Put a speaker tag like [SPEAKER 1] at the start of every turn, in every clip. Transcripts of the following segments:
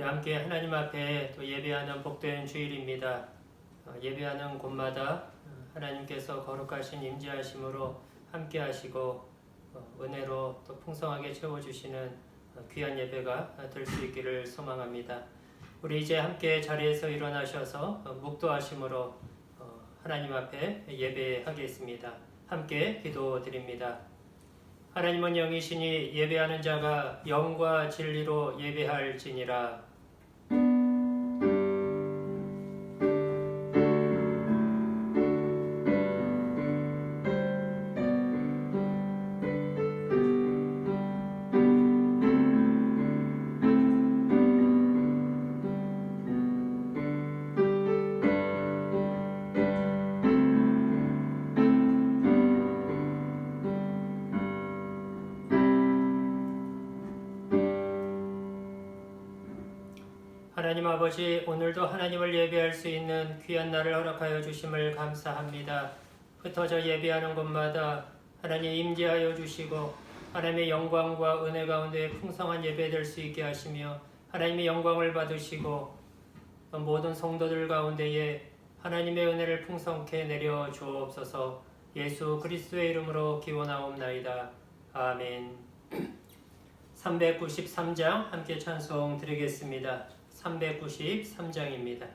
[SPEAKER 1] 함께 하나님 앞에 또 예배하는 복된 주일입니다. 예배하는 곳마다 하나님께서 거룩하신 임재하심으로 함께 하시고 은혜로 또 풍성하게 채워주시는 귀한 예배가 될 수 있기를 소망합니다. 우리 이제 함께 자리에서 일어나셔서 묵도하심으로 하나님 앞에 예배하겠습니다. 함께 기도드립니다. 하나님은 영이시니 예배하는 자가 영과 진리로 예배할지니라. 하나님 아버지, 오늘도 하나님을 예배할 수 있는 귀한 날을 허락하여 주심을 감사합니다. 흩어져 예배하는 곳마다 하나님 임재하여 주시고 하나님의 영광과 은혜 가운데 풍성한 예배 될 수 있게 하시며 하나님의 영광을 받으시고 모든 성도들 가운데에 하나님의 은혜를 풍성케 내려 주옵소서. 예수 그리스도의 이름으로 기원하옵나이다. 아멘. 393장 함께 찬송 드리겠습니다. 393장입니다.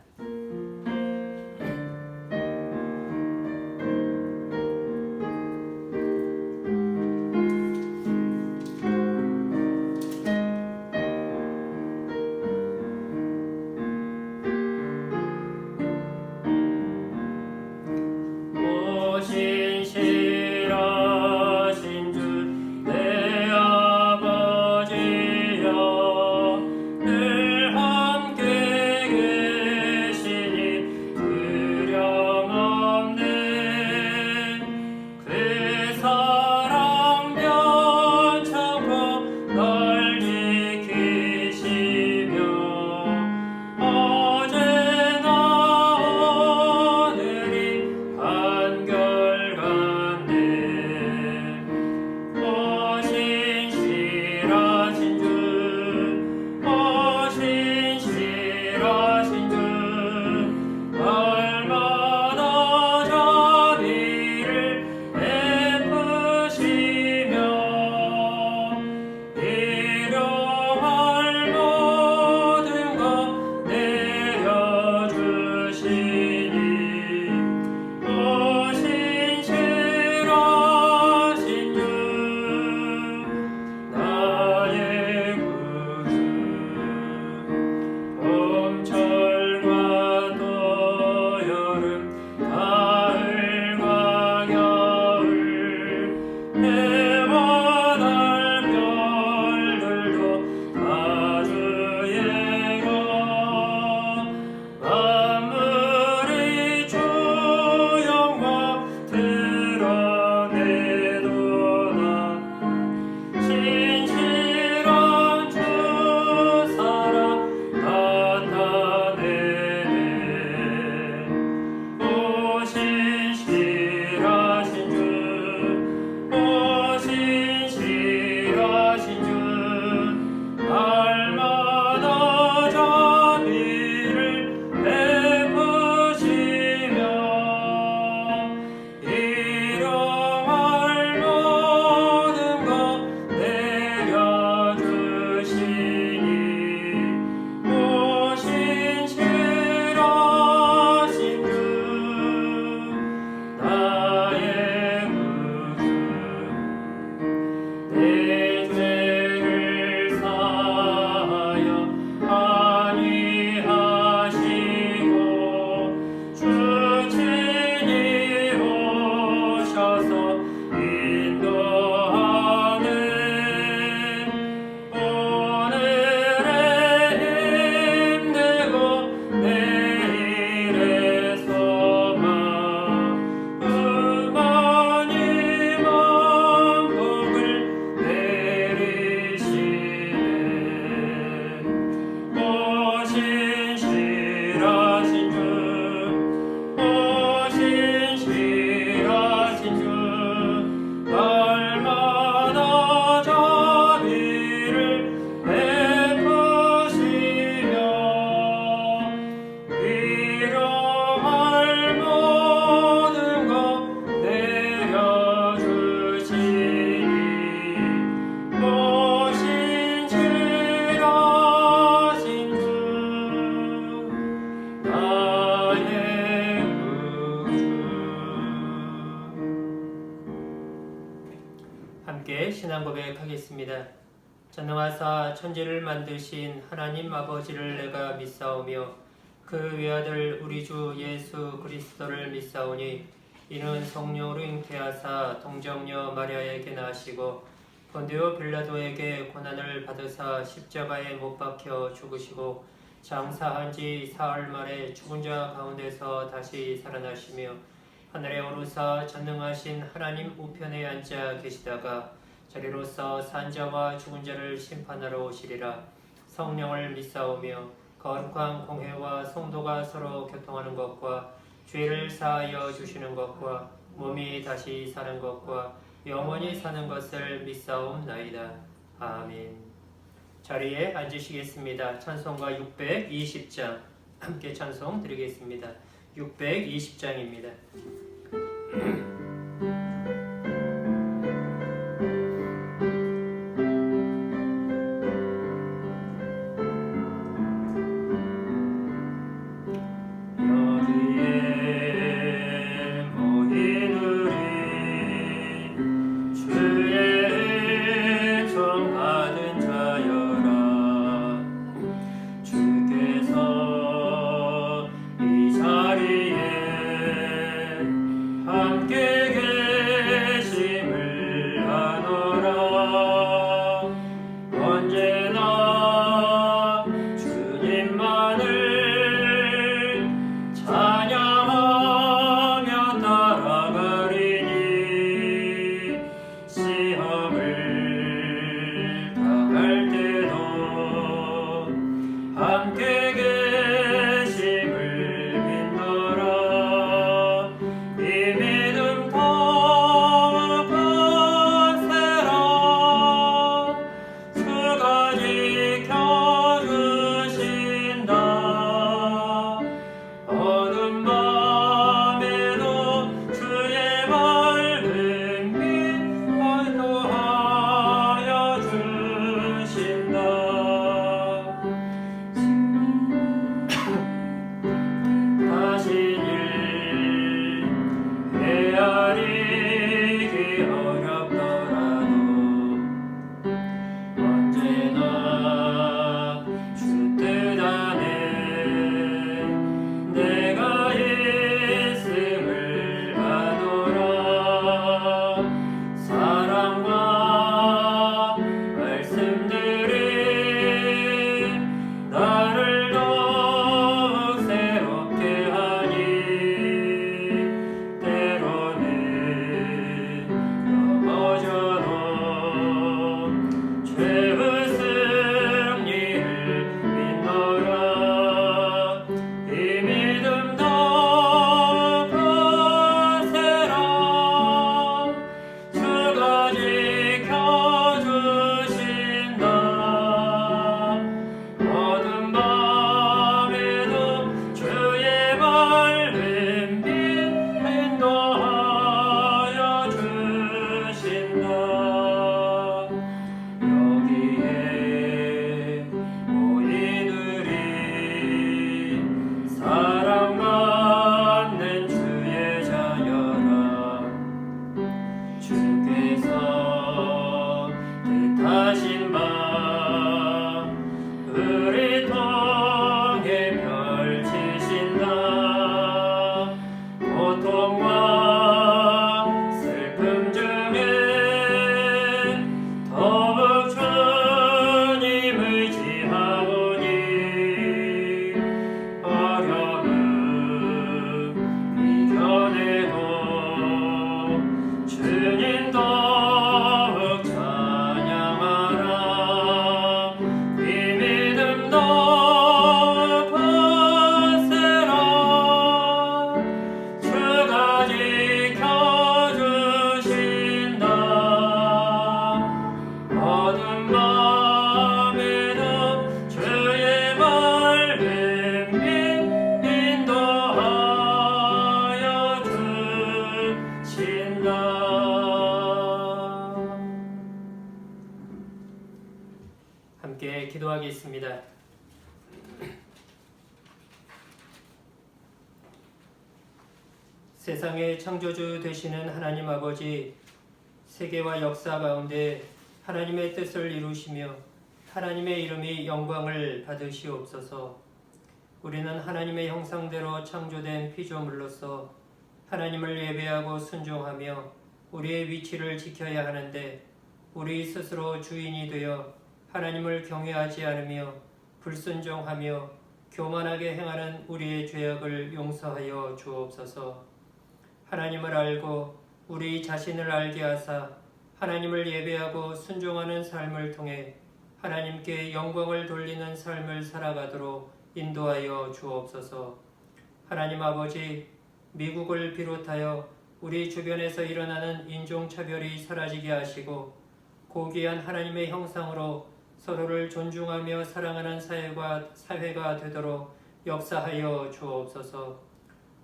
[SPEAKER 1] 함께 신앙 고백하겠습니다. 전능하사 천지를 만드신 하나님 아버지를 내가 믿사오며 그 외아들 우리 주 예수 그리스도를 믿사오니 이는 성령으로 잉태하사 동정녀 마리아에게 나시고 본디오 빌라도에게 고난을 받으사 십자가에 못 박혀 죽으시고 장사한 지 사흘 만에 죽은 자 가운데서 다시 살아나시며 하늘에 오르사 전능하신 하나님 우편에 앉아 계시다가 저리로서 산자와 죽은 자를 심판하러 오시리라. 성령을 믿사오며 거룩한 공회와 성도가 서로 교통하는 것과 죄를 사하여 주시는 것과 몸이 다시 사는 것과 영원히 사는 것을 믿사옵나이다. 아멘. 자리에 앉으시겠습니다. 찬송가 620장 함께 찬송 드리겠습니다. 620장입니다. 함께 기도하겠습니다. 세상의 창조주 되시는 하나님 아버지, 세계와 역사 가운데 하나님의 뜻을 이루시며 하나님의 이름이 영광을 받으시옵소서. 우리는 하나님의 형상대로 창조된 피조물로서 하나님을 예배하고 순종하며 우리의 위치를 지켜야 하는데 우리 스스로 주인이 되어 하나님을 경외하지 않으며 불순종하며 교만하게 행하는 우리의 죄악을 용서하여 주옵소서. 하나님을 알고 우리 자신을 알게 하사 하나님을 예배하고 순종하는 삶을 통해 하나님께 영광을 돌리는 삶을 살아가도록 인도하여 주옵소서. 하나님 아버지, 미국을 비롯하여 우리 주변에서 일어나는 인종차별이 사라지게 하시고 고귀한 하나님의 형상으로 서로를 존중하며 사랑하는 사회가 되도록 역사하여 주옵소서.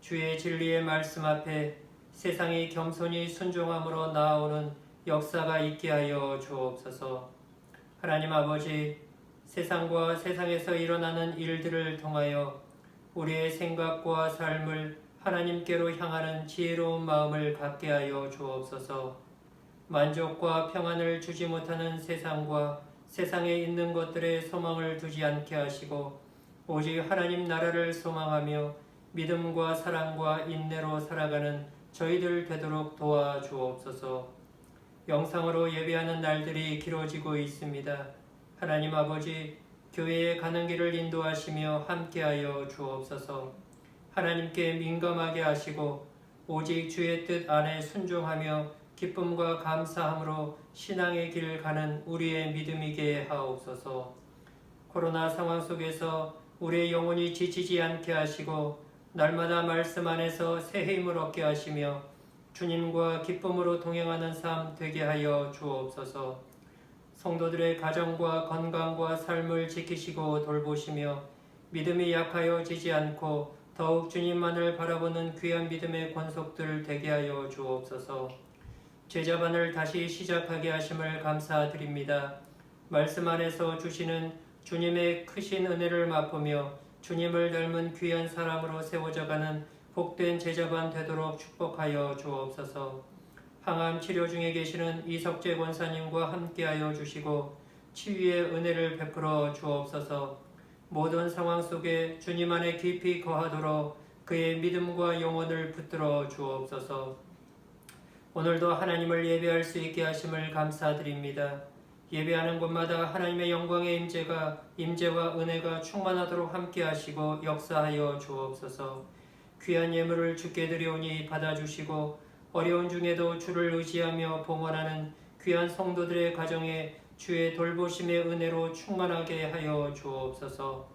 [SPEAKER 1] 주의 진리의 말씀 앞에 세상이 겸손히 순종함으로 나아오는 역사가 있게 하여 주옵소서. 하나님 아버지, 세상과 세상에서 일어나는 일들을 통하여 우리의 생각과 삶을 하나님께로 향하는 지혜로운 마음을 갖게 하여 주옵소서. 만족과 평안을 주지 못하는 세상과 세상에 있는 것들에 소망을 두지 않게 하시고 오직 하나님 나라를 소망하며 믿음과 사랑과 인내로 살아가는 저희들 되도록 도와주옵소서. 영상으로 예배하는 날들이 길어지고 있습니다. 하나님 아버지, 교회에 가는 길을 인도하시며 함께하여 주옵소서. 하나님께 민감하게 하시고 오직 주의 뜻 안에 순종하며 기쁨과 감사함으로 신앙의 길을 가는 우리의 믿음이게 하옵소서. 코로나 상황 속에서 우리의 영혼이 지치지 않게 하시고 날마다 말씀 안에서 새 힘을 얻게 하시며 주님과 기쁨으로 동행하는 삶 되게 하여 주옵소서. 성도들의 가정과 건강과 삶을 지키시고 돌보시며 믿음이 약하여 지지 않고 더욱 주님만을 바라보는 귀한 믿음의 권속들 되게 하여 주옵소서. 제자반을 다시 시작하게 하심을 감사드립니다. 말씀 안에서 주시는 주님의 크신 은혜를 맛보며 주님을 닮은 귀한 사람으로 세워져가는 복된 제자반 되도록 축복하여 주옵소서. 항암 치료 중에 계시는 이석재 권사님과 함께하여 주시고 치유의 은혜를 베풀어 주옵소서. 모든 상황 속에 주님 안에 깊이 거하도록 그의 믿음과 영혼을 붙들어 주옵소서. 오늘도 하나님을 예배할 수 있게 하심을 감사드립니다. 예배하는 곳마다 하나님의 영광의 임재와 은혜가 충만하도록 함께 하시고 역사하여 주옵소서. 귀한 예물을 주께 드리오니 받아주시고 어려운 중에도 주를 의지하며 봉헌하는 귀한 성도들의 가정에 주의 돌보심의 은혜로 충만하게 하여 주옵소서.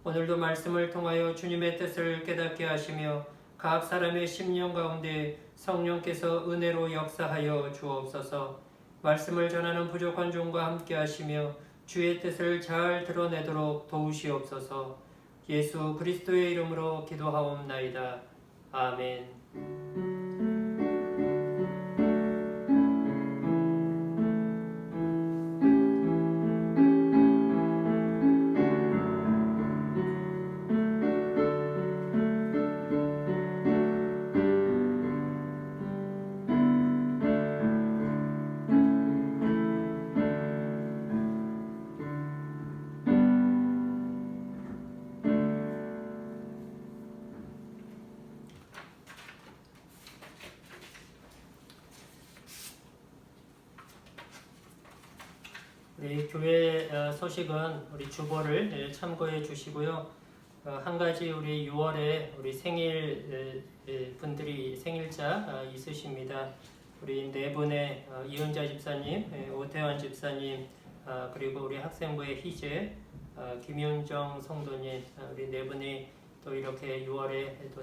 [SPEAKER 1] 오늘도 말씀을 통하여 주님의 뜻을 깨닫게 하시며 각 사람의 심령 가운데 성령께서 은혜로 역사하여 주옵소서. 말씀을 전하는 부족한 종과 함께 하시며 주의 뜻을 잘 드러내도록 도우시옵소서. 예수 그리스도의 이름으로 기도하옵나이다. 아멘. 우리 교회 소식은 우리 주보를 참고해 주시고요. 한 가지 우리 6월에 우리 생일 분들이 생일자 있으십니다. 우리 네 분의 이은자 집사님, 오태환 집사님, 그리고 우리 학생부의 희재, 김윤정 성도님, 우리 네 분이 또 이렇게 6월에 또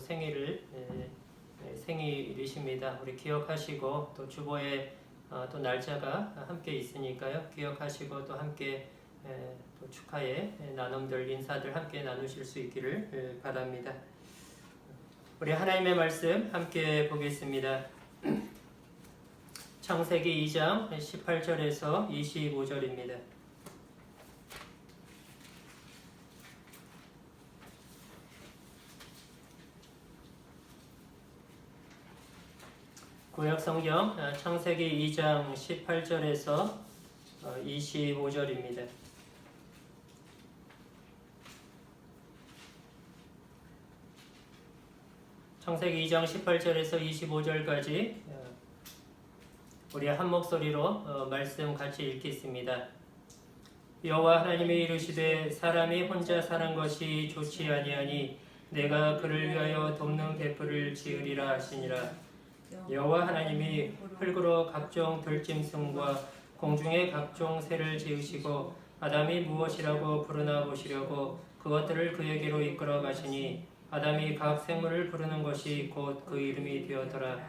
[SPEAKER 1] 생일이십니다. 우리 기억하시고 또 주보에 또 날짜가 함께 있으니까요. 기억하시고 또 함께 또 축하의 나눔들, 인사들 함께 나누실 수 있기를 바랍니다. 우리 하나님의 말씀 함께 보겠습니다. 창세기 2장 18절에서 25절입니다. 구약성경 창세기 2장 18절에서 25절입니다. 창세기 2장 18절에서 25절까지 우리 한 목소리로 말씀 같이 읽겠습니다. 여호와 하나님이 이르시되 사람이 혼자 사는 것이 좋지 아니하니 내가 그를 위하여 돕는 배풀을 지으리라 하시니라. 여호와 하나님이 흙으로 각종 들짐승과 공중의 각종 새를 지으시고 아담이 무엇이라고 부르나 보시려고 그것들을 그에게로 이끌어 가시니 아담이 각 생물을 부르는 것이 곧 그 이름이 되었더라.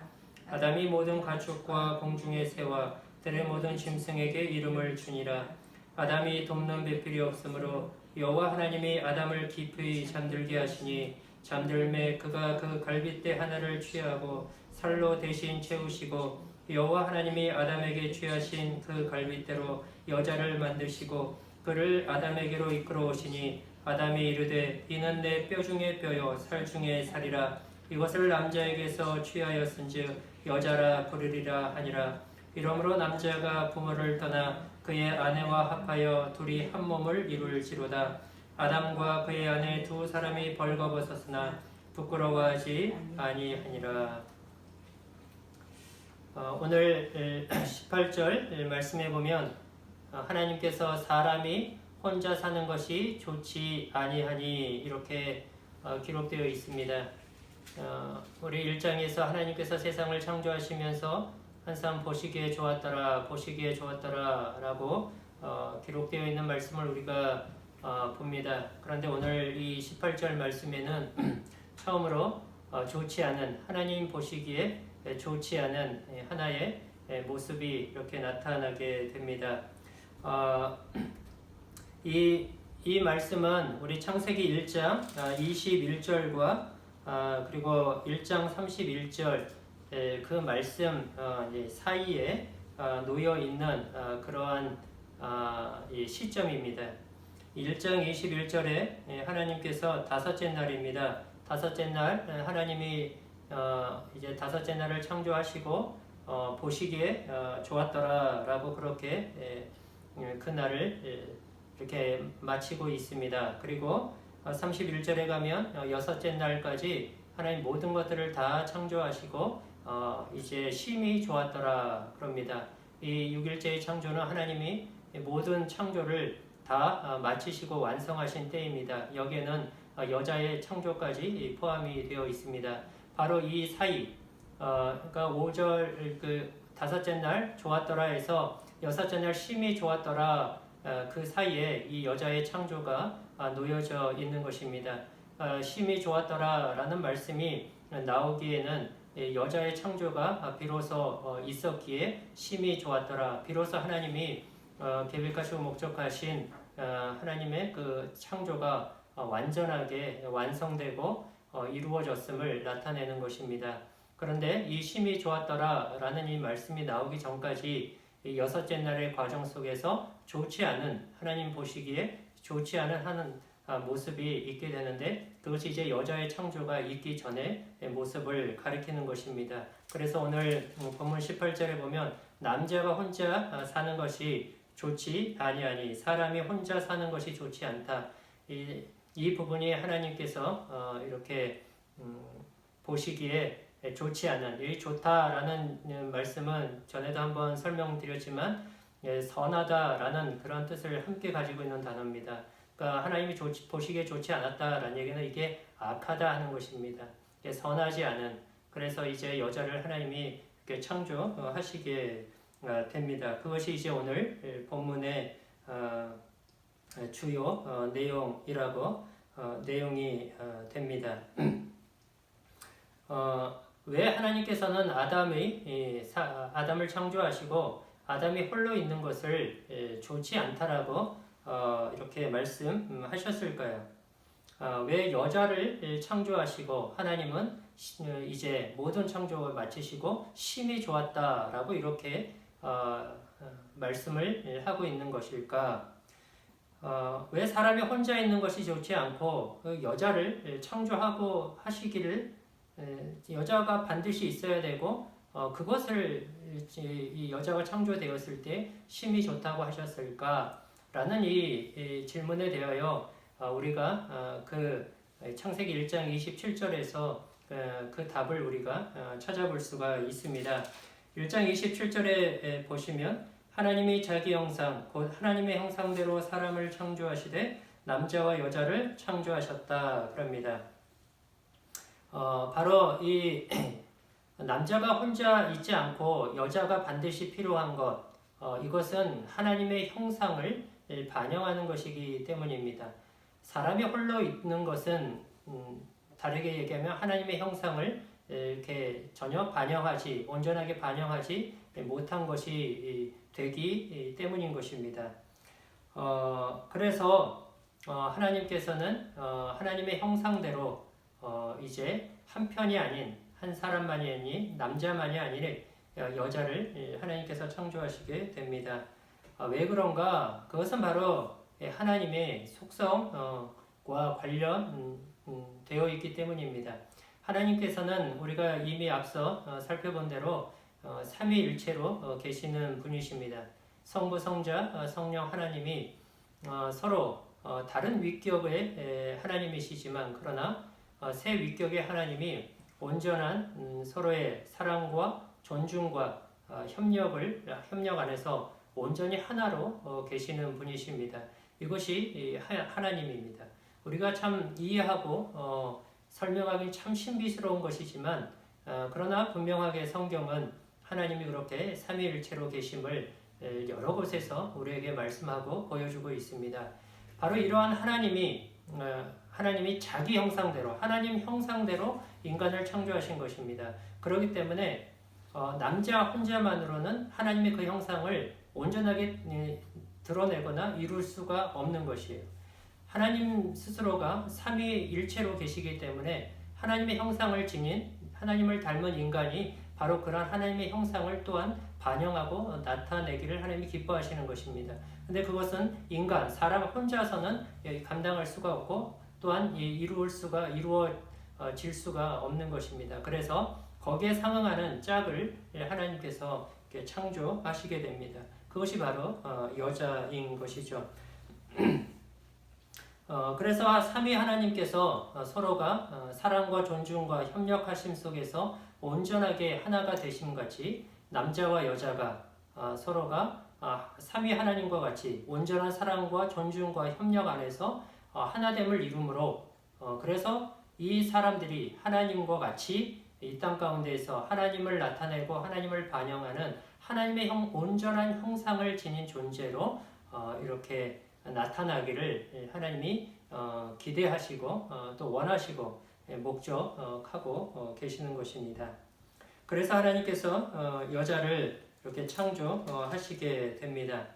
[SPEAKER 1] 아담이 모든 가축과 공중의 새와 들의 모든 짐승에게 이름을 주니라. 아담이 돕는 배필이 없으므로 여호와 하나님이 아담을 깊이 잠들게 하시니 잠들매 그가 그 갈빗대 하나를 취하고 살로 대신 채우시고 여호와 하나님이 아담에게 취하신 그 갈빗대로 여자를 만드시고 그를 아담에게로 이끌어 오시니 아담이 이르되 이는 내 뼈 중에 뼈요 살 중에 살이라. 이것을 남자에게서 취하였은즉 여자라 부르리라 하니라. 이러므로 남자가 부모를 떠나 그의 아내와 합하여 둘이 한 몸을 이룰지로다. 아담과 그의 아내 두 사람이 벌거벗었으나 부끄러워하지 아니하니라. 오늘 18절 말씀해 보면 하나님께서 사람이 혼자 사는 것이 좋지 아니하니 이렇게 기록되어 있습니다. 우리 1장에서 하나님께서 세상을 창조하시면서 항상 보시기에 좋았더라 보시기에 좋았더라 라고 기록되어 있는 말씀을 우리가 봅니다. 그런데 오늘 이 18절 말씀에는 처음으로 좋지 않은 하나님 보시기에 좋지 않은 하나의 모습이 이렇게 나타나게 됩니다. 이 말씀은 우리 창세기 1장 21절과 그리고 1장 31절 그 말씀 사이에 놓여 있는 그러한 시점입니다. 1장 21절에 하나님께서 다섯째 날입니다. 다섯째 날 하나님이 이제 다섯째 날을 창조하시고 보시기에 좋았더라라고 그렇게 그 날을 이렇게 마치고 있습니다. 그리고 31절에 가면 여섯째 날까지 하나님 모든 것들을 다 창조하시고 이제 심히 좋았더라 그럽니다. 이 6일째의 창조는 하나님이 모든 창조를 다 마치시고 완성하신 때입니다. 여기에는 여자의 창조까지 포함이 되어 있습니다. 바로 이 사이, 그러니까 5절 그 다섯째 날 좋았더라 해서 여섯째 날 심히 좋았더라 그 사이에 이 여자의 창조가 놓여져 있는 것입니다. 심히 좋았더라 라는 말씀이 나오기에는 여자의 창조가 비로소 있었기에 심히 좋았더라. 비로소 하나님이 계획하시고 목적하신 하나님의 그 창조가 완전하게 완성되고 이루어졌음을 나타내는 것입니다. 그런데 이 심히 좋았더라 라는 이 말씀이 나오기 전까지 이 여섯째 날의 과정 속에서 좋지 않은 하나님 보시기에 좋지 않은 하는 모습이 있게 되는데 그것이 이제 여자의 창조가 있기 전의 모습을 가리키는 것입니다. 그래서 오늘 본문 18절에 보면 남자가 혼자 사는 것이 좋지 아니하니 사람이 혼자 사는 것이 좋지 않다. 이 부분이 하나님께서 이렇게 보시기에 좋지 않은, 이 좋다라는 말씀은 전에도 한번 설명드렸지만 선하다라는 그런 뜻을 함께 가지고 있는 단어입니다. 그러니까 하나님이 보시기에 좋지 않았다라는 얘기는 이게 악하다 하는 것입니다. 선하지 않은, 그래서 이제 여자를 하나님이 이렇게 창조하시게 됩니다. 그것이 이제 오늘 본문의 주요 내용이라고 내용이 됩니다. 왜 하나님께서는 아담을 창조하시고 아담이 홀로 있는 것을 좋지 않다라고 이렇게 말씀하셨을까요? 왜 여자를 창조하시고 하나님은 이제 모든 창조를 마치시고 심히 좋았다라고 이렇게 말씀을 하고 있는 것일까? 왜 사람이 혼자 있는 것이 좋지 않고 그 여자를 창조하고 하시기를 여자가 반드시 있어야 되고 그것을 이 여자가 창조되었을 때 심히 좋다고 하셨을까라는 이 질문에 대하여 우리가 그 창세기 1장 27절에서 그 답을 우리가 찾아볼 수가 있습니다. 1장 27절에 보시면 하나님이 자기 형상 곧 하나님의 형상대로 사람을 창조하시되 남자와 여자를 창조하셨다 그럽니다. 바로 이 남자가 혼자 있지 않고 여자가 반드시 필요한 것, 이것은 하나님의 형상을 반영하는 것이기 때문입니다. 사람이 홀로 있는 것은 다르게 얘기하면 하나님의 형상을 이렇게 전혀 온전하게 반영하지 못한 것이 되기 때문인 것입니다. 그래서 하나님께서는 하나님의 형상대로 이제 한 편이 아닌 한 사람만이 아닌 남자만이 아닌 여자를 하나님께서 창조하시게 됩니다. 왜 그런가? 그것은 바로 하나님의 속성과 관련되어 있기 때문입니다. 하나님께서는 우리가 이미 앞서 살펴본 대로 삼위일체로 계시는 분이십니다. 성부, 성자, 성령 하나님이 서로 다른 위격의 하나님이시지만 그러나 세 위격의 하나님이 온전한 서로의 사랑과 존중과 협력 안에서 온전히 하나로 계시는 분이십니다. 이것이 하나님입니다. 우리가 참 이해하고 설명하기 참 신비스러운 것이지만 그러나 분명하게 성경은 하나님이 그렇게 삼위일체로 계심을 여러 곳에서 우리에게 말씀하고 보여주고 있습니다. 바로 이러한 하나님이 자기 형상대로 하나님 형상대로 인간을 창조하신 것입니다. 그렇기 때문에 남자 혼자만으로는 하나님의 그 형상을 온전하게 드러내거나 이룰 수가 없는 것이에요. 하나님 스스로가 삼위일체로 계시기 때문에 하나님의 형상을 지닌 하나님을 닮은 인간이 바로 그런 하나님의 형상을 또한 반영하고 나타내기를 하나님이 기뻐하시는 것입니다. 근데 그것은 사람 혼자서는 감당할 수가 없고 또한 이루어질 수가 없는 것입니다. 그래서 거기에 상응하는 짝을 하나님께서 창조하시게 됩니다. 그것이 바로 여자인 것이죠. 그래서 삼위 하나님께서 서로가 사랑과 존중과 협력하심 속에서 온전하게 하나가 되심 같이 남자와 여자가 서로가 삼위 하나님과 같이 온전한 사랑과 존중과 협력 안에서 하나됨을 이루므로 그래서 이 사람들이 하나님과 같이 이 땅 가운데에서 하나님을 나타내고 하나님을 반영하는 하나님의 온전한 형상을 지닌 존재로 이렇게 나타나기를 하나님이 기대하시고 또 원하시고 목적하고 계시는 것입니다. 그래서 하나님께서 여자를 이렇게 창조하시게 됩니다.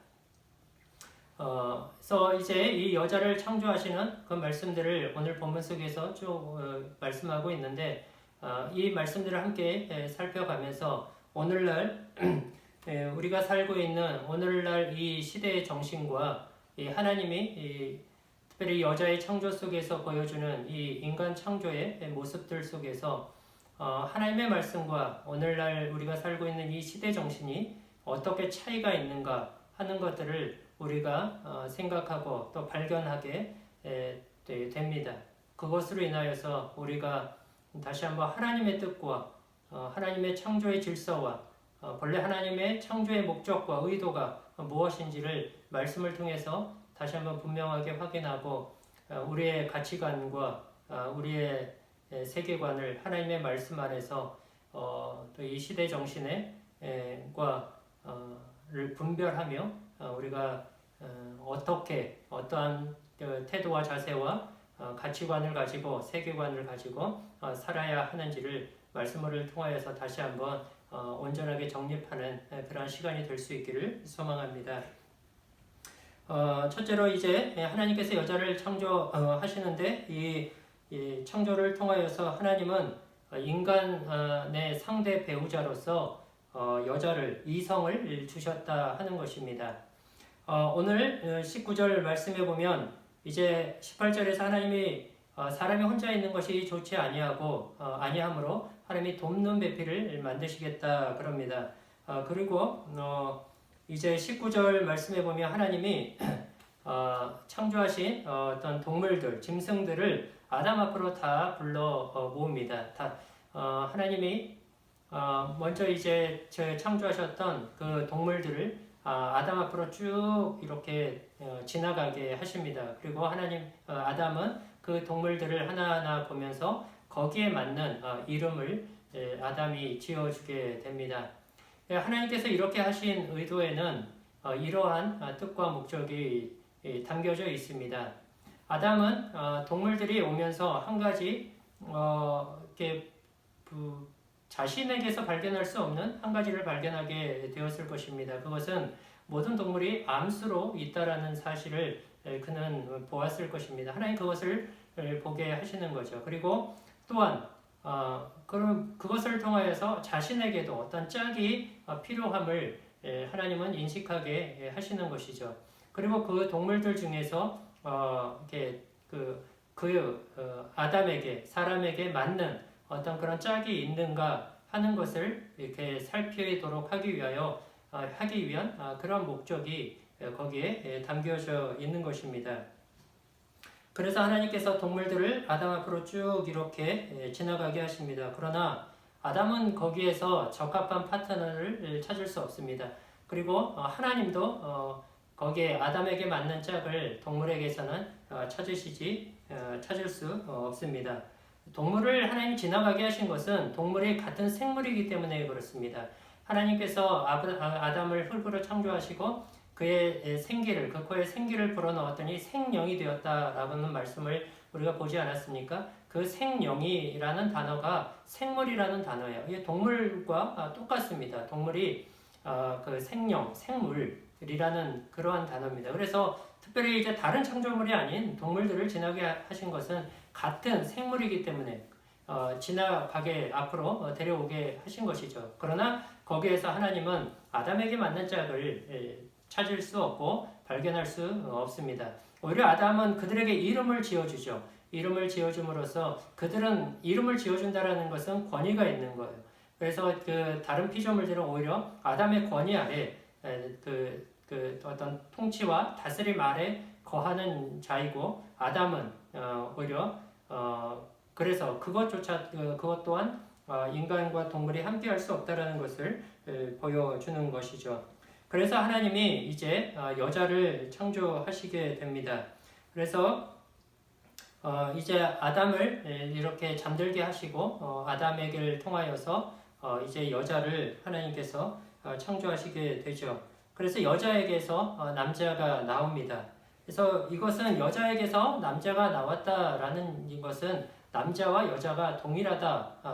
[SPEAKER 1] 그래서 이제 이 여자를 창조하시는 그 말씀들을 오늘 본문 속에서 쭉 말씀하고 있는데 이 말씀들을 함께 살펴가면서 오늘날 우리가 살고 있는 오늘날 이 시대의 정신과 이 하나님이 특별히 여자의 창조 속에서 보여주는 이 인간 창조의 모습들 속에서 하나님의 말씀과 오늘날 우리가 살고 있는 이 시대 정신이 어떻게 차이가 있는가 하는 것들을 우리가 생각하고 또 발견하게 됩니다. 그것으로 인하여서 우리가 다시 한번 하나님의 뜻과 하나님의 창조의 질서와 본래 하나님의 창조의 목적과 의도가 무엇인지를 말씀을 통해서 다시 한번 분명하게 확인하고 우리의 가치관과 우리의 세계관을 하나님의 말씀 안에서 또 이 시대 정신과 를 분별하며 우리가 어떠한 태도와 자세와 가치관을 가지고 세계관을 가지고 살아야 하는지를 말씀을 통하여서 다시 한번 온전하게 정립하는 그러한 시간이 될 수 있기를 소망합니다. 첫째로 이제 하나님께서 여자를 창조하시는데 이 창조를 통하여서 하나님은 인간의 상대 배우자로서 여자를 이성을 주셨다 하는 것입니다. 오늘 19절 말씀해 보면 이제 18절에서 하나님이 사람이 혼자 있는 것이 좋지 아니하므로 하나님이 돕는 배필을 만드시겠다 그럽니다. 그리고 이제 19절 말씀에 보면 하나님이 창조하신 어떤 동물들, 짐승들을 아담 앞으로 다 불러 모읍니다. 하나님이 먼저 이제 창조하셨던 그 동물들을 아담 앞으로 쭉 이렇게 지나가게 하십니다. 그리고 아담은 그 동물들을 하나하나 보면서 거기에 맞는 이름을 아담이 지어주게 됩니다. 하나님께서 이렇게 하신 의도에는 이러한 뜻과 목적이 담겨져 있습니다. 아담은 동물들이 오면서 한 가지 이렇게 자신에게서 발견할 수 없는 한 가지를 발견하게 되었을 것입니다. 그것은 모든 동물이 암수로 있다라는 사실을 그는 보았을 것입니다. 하나님 그것을 보게 하시는 거죠. 그리고 또한 그것을 통하여서 자신에게도 어떤 짝이 필요함을 하나님은 인식하게 하시는 것이죠. 그리고 그 동물들 중에서 아담에게 사람에게 맞는 어떤 그런 짝이 있는가 하는 것을 이렇게 살피도록 하기 위한 그런 목적이 거기에 담겨져 있는 것입니다. 그래서 하나님께서 동물들을 아담 앞으로 쭉 이렇게 지나가게 하십니다. 그러나 아담은 거기에서 적합한 파트너를 찾을 수 없습니다. 그리고 하나님도 거기에 아담에게 맞는 짝을 동물에게서는 찾을 수 없습니다. 동물을 하나님이 지나가게 하신 것은 동물이 같은 생물이기 때문에 그렇습니다. 하나님께서 아담을 흙으로 창조하시고 그의 생기를, 그 코에 생기를 불어넣었더니 생명이 되었다라는 말씀을 우리가 보지 않았습니까? 그 생명이라는 단어가 생물이라는 단어예요. 이게 동물과 똑같습니다. 동물이 그 생물이라는 그러한 단어입니다. 그래서 특별히 이제 다른 창조물이 아닌 동물들을 지나게 하신 것은 같은 생물이기 때문에 지나가게 앞으로 데려오게 하신 것이죠. 그러나 거기에서 하나님은 아담에게 맞는 짝을 찾을 수 없고 발견할 수 없습니다. 오히려 아담은 그들에게 이름을 지어주죠. 이름을 지어줌으로써 그들은 이름을 지어준다라는 것은 권위가 있는 거예요. 그래서 그 다른 피조물들은 오히려 아담의 권위 아래 그 어떤 통치와 다스림 아래 거하는 자이고 아담은 오히려 그래서 그것 또한 인간과 동물이 함께할 수 없다라는 것을 보여주는 것이죠. 그래서 하나님이 이제 여자를 창조하시게 됩니다. 그래서 이제 아담을 이렇게 잠들게 하시고 아담에게를 통하여서 이제 여자를 하나님께서 창조하시게 되죠. 그래서 여자에게서 남자가 나옵니다. 그래서 이것은 여자에게서 남자가 나왔다라는 것은 남자와 여자가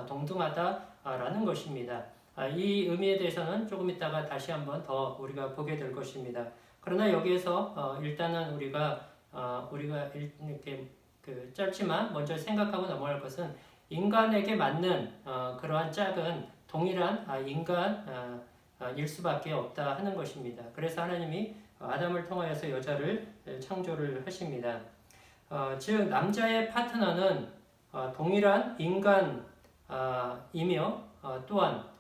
[SPEAKER 1] 동등하다라는 것입니다. 이 의미에 대해서는 조금 이따가 다시 한번 더 우리가 보게 될 것입니다. 그러나 여기에서 일단은 우리가 이렇게 짧지만 먼저 생각하고 넘어갈 것은 인간에게 맞는 그러한 짝은 동일한 인간일 수밖에 없다 하는 것입니다. 그래서 하나님이 아담을 통하여서 여자를 창조를 하십니다. 즉 남자의 파트너는 동일한 인간이며 또한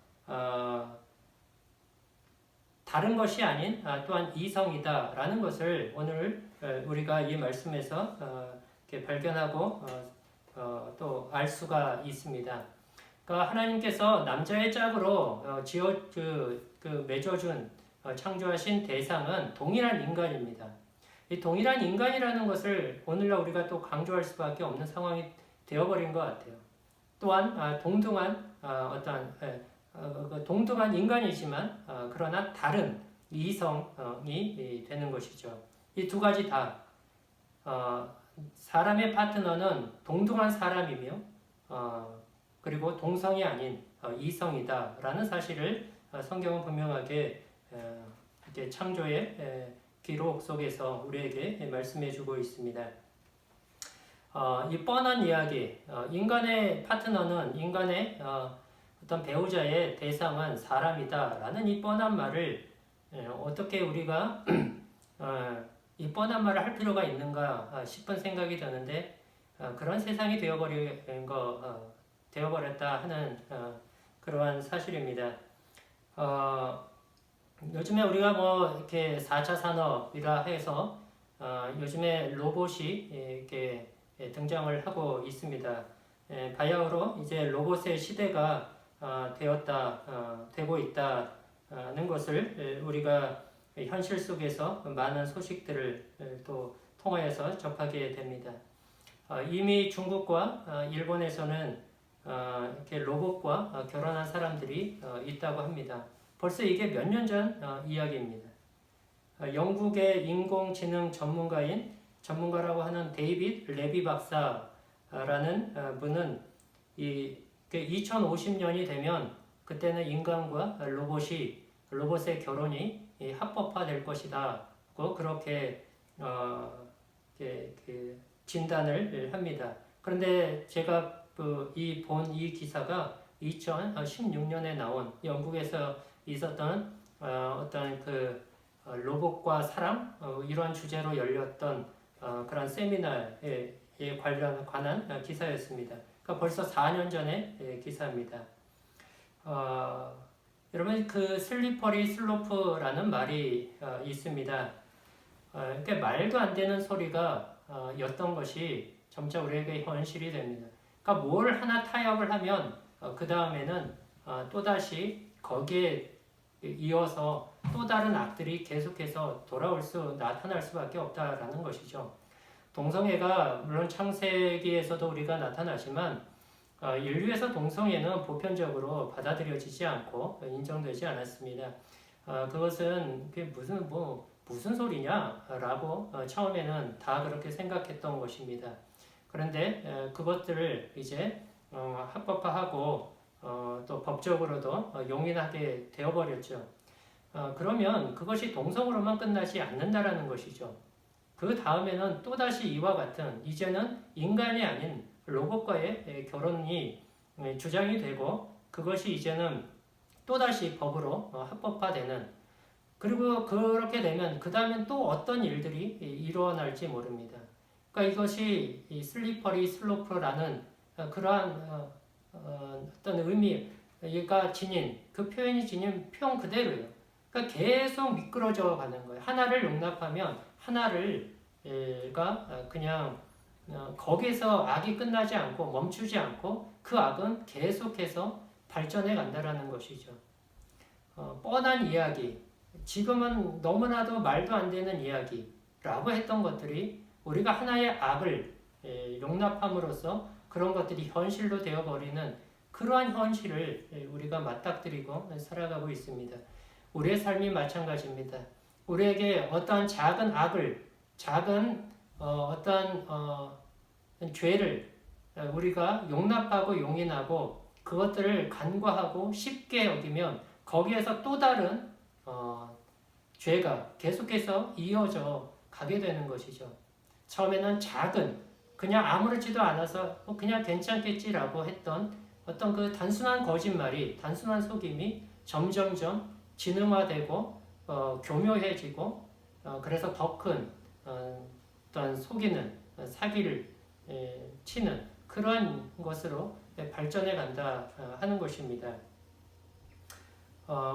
[SPEAKER 1] 다른 것이 아닌 또한 이성이다라는 것을 오늘 우리가 이 말씀에서 이렇게 발견하고 또 알 수가 있습니다. 그러니까 하나님께서 남자의 짝으로 맺어준 창조하신 대상은 동일한 인간입니다. 이 동일한 인간이라는 것을 오늘날 우리가 또 강조할 수밖에 없는 상황이 되어버린 것 같아요. 또한 동등한 인간이지만 그러나 다른 이성이 되는 것이죠. 이 두 가지 다 사람의 파트너는 동등한 사람이며 그리고 동성이 아닌 이성이다라는 사실을 성경은 분명하게 이렇게 창조의 기록 속에서 우리에게 말씀해주고 있습니다. 이 뻔한 이야기, 인간의 파트너는 인간의 어떤 배우자의 대상은 사람이다라는 이 뻔한 말을 어떻게 우리가 이 뻔한 말을 할 필요가 있는가 싶은 생각이 드는데 그런 세상이 되어버린 것 되어버렸다 하는 그러한 사실입니다. 요즘에 우리가 뭐 이렇게 4차 산업이라 해서 요즘에 로봇이 이렇게 등장을 하고 있습니다. 바야흐로 이제 로봇의 시대가 되고 있다는 것을 우리가 현실 속에서 많은 소식들을 또 통하여서 접하게 됩니다. 이미 중국과 일본에서는 이렇게 로봇과 결혼한 사람들이 있다고 합니다. 벌써 이게 몇 년 전 이야기입니다. 영국의 인공지능 전문가라고 하는 데이빗 레비 박사라는 분은 2050년이 되면 그때는 인간과 로봇의 결혼이 합법화될 것이다고 그렇게 진단을 합니다. 그런데 제가 이 기사가 2016년에 나온 영국에서 있었던 어떤 로봇과 사람 이런 주제로 열렸던 그런 세미나에 관한 기사였습니다. 그러니까 벌써 4년 전의 기사입니다. 여러분 슬리퍼리 슬로프라는 말이 있습니다. 이렇게 말도 안 되는 소리가 였던 것이 점차 우리에게 현실이 됩니다. 그러니까 뭘 하나 타협을 하면 그 다음에는 또다시 거기에 이어서 또 다른 악들이 계속해서 나타날 수밖에 없다라는 것이죠. 동성애가 물론 창세기에서도 우리가 나타나지만 인류에서 동성애는 보편적으로 받아들여지지 않고 인정되지 않았습니다. 그것은 무슨 소리냐라고 처음에는 다 그렇게 생각했던 것입니다. 그런데 그것들을 이제 합법화하고 또 법적으로도 용인하게 되어버렸죠. 그러면 그것이 동성으로만 끝나지 않는다라는 것이죠. 그 다음에는 또다시 이와 같은 이제는 인간이 아닌 로봇과의 결혼이 주장이 되고 그것이 이제는 또다시 법으로 합법화되는 그리고 그렇게 되면 그 다음엔 또 어떤 일들이 일어날지 모릅니다. 그러니까 이것이 슬리퍼리 슬로프라는 그러한 어떤 의미가 그 표현이 지닌 표현 그대로예요. 그러니까 계속 미끄러져 가는 거예요. 하나를 용납하면 하나가 그냥 거기서 악이 끝나지 않고 멈추지 않고 그 악은 계속해서 발전해 간다라는 것이죠. 뻔한 이야기, 지금은 너무나도 말도 안 되는 이야기라고 했던 것들이 우리가 하나의 악을 용납함으로써 그런 것들이 현실로 되어버리는 그러한 현실을 우리가 맞닥뜨리고 살아가고 있습니다. 우리의 삶이 마찬가지입니다. 우리에게 어떠한 작은 악을, 작은 어떠한 죄를 우리가 용납하고 용인하고 그것들을 간과하고 쉽게 여기면 거기에서 또 다른 죄가 계속해서 이어져 가게 되는 것이죠. 처음에는 그냥 아무렇지도 않아서 그냥 괜찮겠지라고 했던 어떤 그 단순한 거짓말이, 단순한 속임이 점점점 진흥화되고 교묘해지고 그래서 더 큰 어떤 속이는 사기를 치는 그러한 것으로 발전해 간다 하는 것입니다.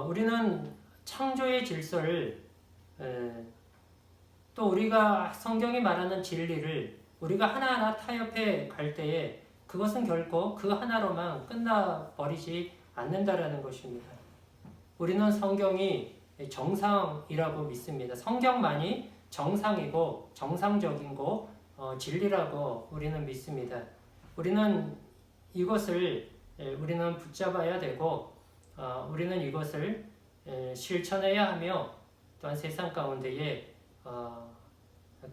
[SPEAKER 1] 우리는 창조의 질서를 또 우리가 성경이 말하는 진리를 우리가 하나하나 타협해 갈 때에 그것은 결코 그 하나로만 끝나버리지 않는다라는 것입니다. 우리는 성경이 정상이라고 믿습니다. 성경만이 정상이고 정상적이고 진리라고 우리는 믿습니다. 우리는 이것을 우리는 붙잡아야 되고 우리는 이것을 실천해야 하며 또한 세상 가운데에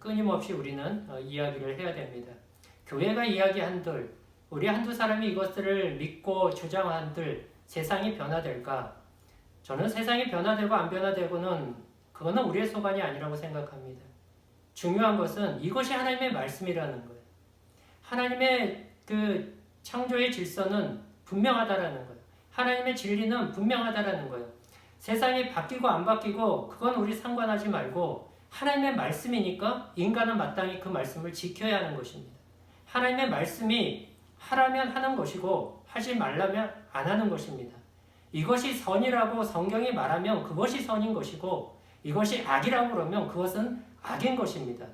[SPEAKER 1] 끊임없이 우리는 이야기를 해야 됩니다. 교회가 이야기한들 우리 한두 사람이 이것들을 믿고 주장한들 세상이 변화될까? 저는 세상이 변화되고 안 변화되고는 그거는 우리의 소관이 아니라고 생각합니다. 중요한 것은 이것이 하나님의 말씀이라는 거예요. 하나님의 그 창조의 질서는 분명하다라는 거예요. 하나님의 진리는 분명하다라는 거예요. 세상이 바뀌고 안 바뀌고 그건 우리 상관하지 말고 하나님의 말씀이니까 인간은 마땅히 그 말씀을 지켜야 하는 것입니다. 하나님의 말씀이 하라면 하는 것이고 하지 말라면 안 하는 것입니다. 이것이 선이라고 성경이 말하면 그것이 선인 것이고 이것이 악이라고 그러면 그것은 악인 것입니다.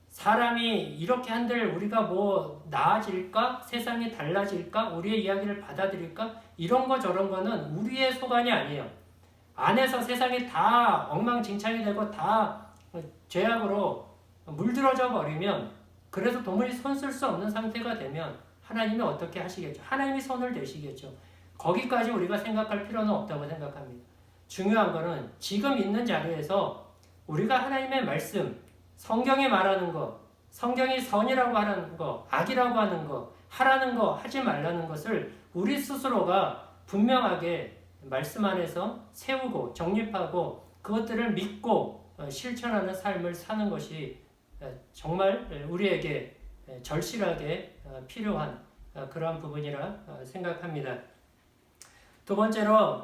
[SPEAKER 1] 사람이 이렇게 한들 우리가 뭐 나아질까? 세상이 달라질까? 우리의 이야기를 받아들일까? 이런 거 저런 거는 우리의 소관이 아니에요. 안에서 세상이 다 엉망진창이 되고 다 죄악으로 물들어져 버리면 그래서 도무지 손 쓸 수 없는 상태가 되면 하나님이 어떻게 하시겠죠? 하나님이 손을 대시겠죠. 거기까지 우리가 생각할 필요는 없다고 생각합니다. 중요한 거는 지금 있는 자리에서 우리가 하나님의 말씀, 성경이 말하는 거, 성경이 선이라고 하는 거, 악이라고 하는 거, 하라는 거, 하지 말라는 것을 우리 스스로가 분명하게 말씀 안에서 세우고 정립하고 그것들을 믿고 실천하는 삶을 사는 것이 정말 우리에게 절실하게 필요한 그러한 부분이라 생각합니다. 두 번째로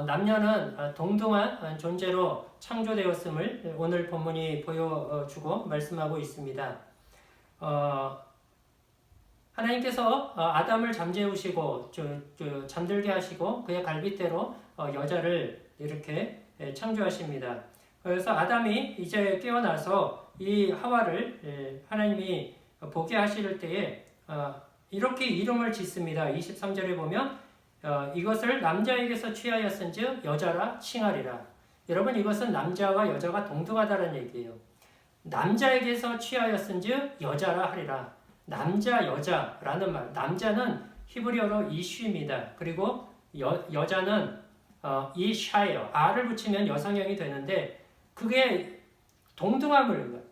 [SPEAKER 1] 남녀는 동등한 존재로 창조되었음을 오늘 본문이 보여주고 말씀하고 있습니다. 하나님께서 아담을 잠재우시고 잠들게 하시고 그의 갈빗대로 여자를 이렇게 창조하십니다. 그래서 아담이 이제 깨어나서 이 하와를 하나님이 보게 하실 때에 이렇게 이름을 짓습니다. 23절에 보면 이것을 남자에게서 취하였은즉 여자라 칭하리라. 여러분 이것은 남자와 여자가 동등하다는 얘기예요. 남자에게서 취하였은즉 여자라 하리라. 남자 여자라는 말, 남자는 히브리어로 이슈입니다. 그리고 여자는 이샤예요. R을 붙이면 여성형이 되는데 그게 동등함을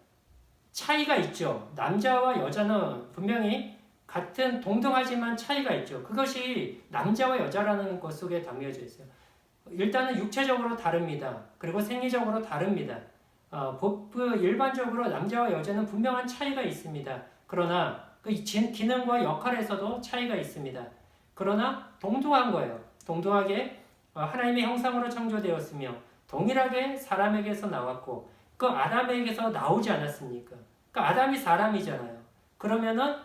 [SPEAKER 1] 차이가 있죠. 남자와 여자는 분명히 같은 동등하지만 차이가 있죠. 그것이 남자와 여자라는 것 속에 담겨져 있어요. 일단은 육체적으로 다릅니다. 그리고 생리적으로 다릅니다. 일반적으로 남자와 여자는 분명한 차이가 있습니다. 그러나 그 기능과 역할에서도 차이가 있습니다. 그러나 동등한 거예요. 동등하게 하나님의 형상으로 창조되었으며 동일하게 사람에게서 나왔고 그 아담에게서 나오지 않았습니까? 그 아담이 사람이잖아요. 그러면은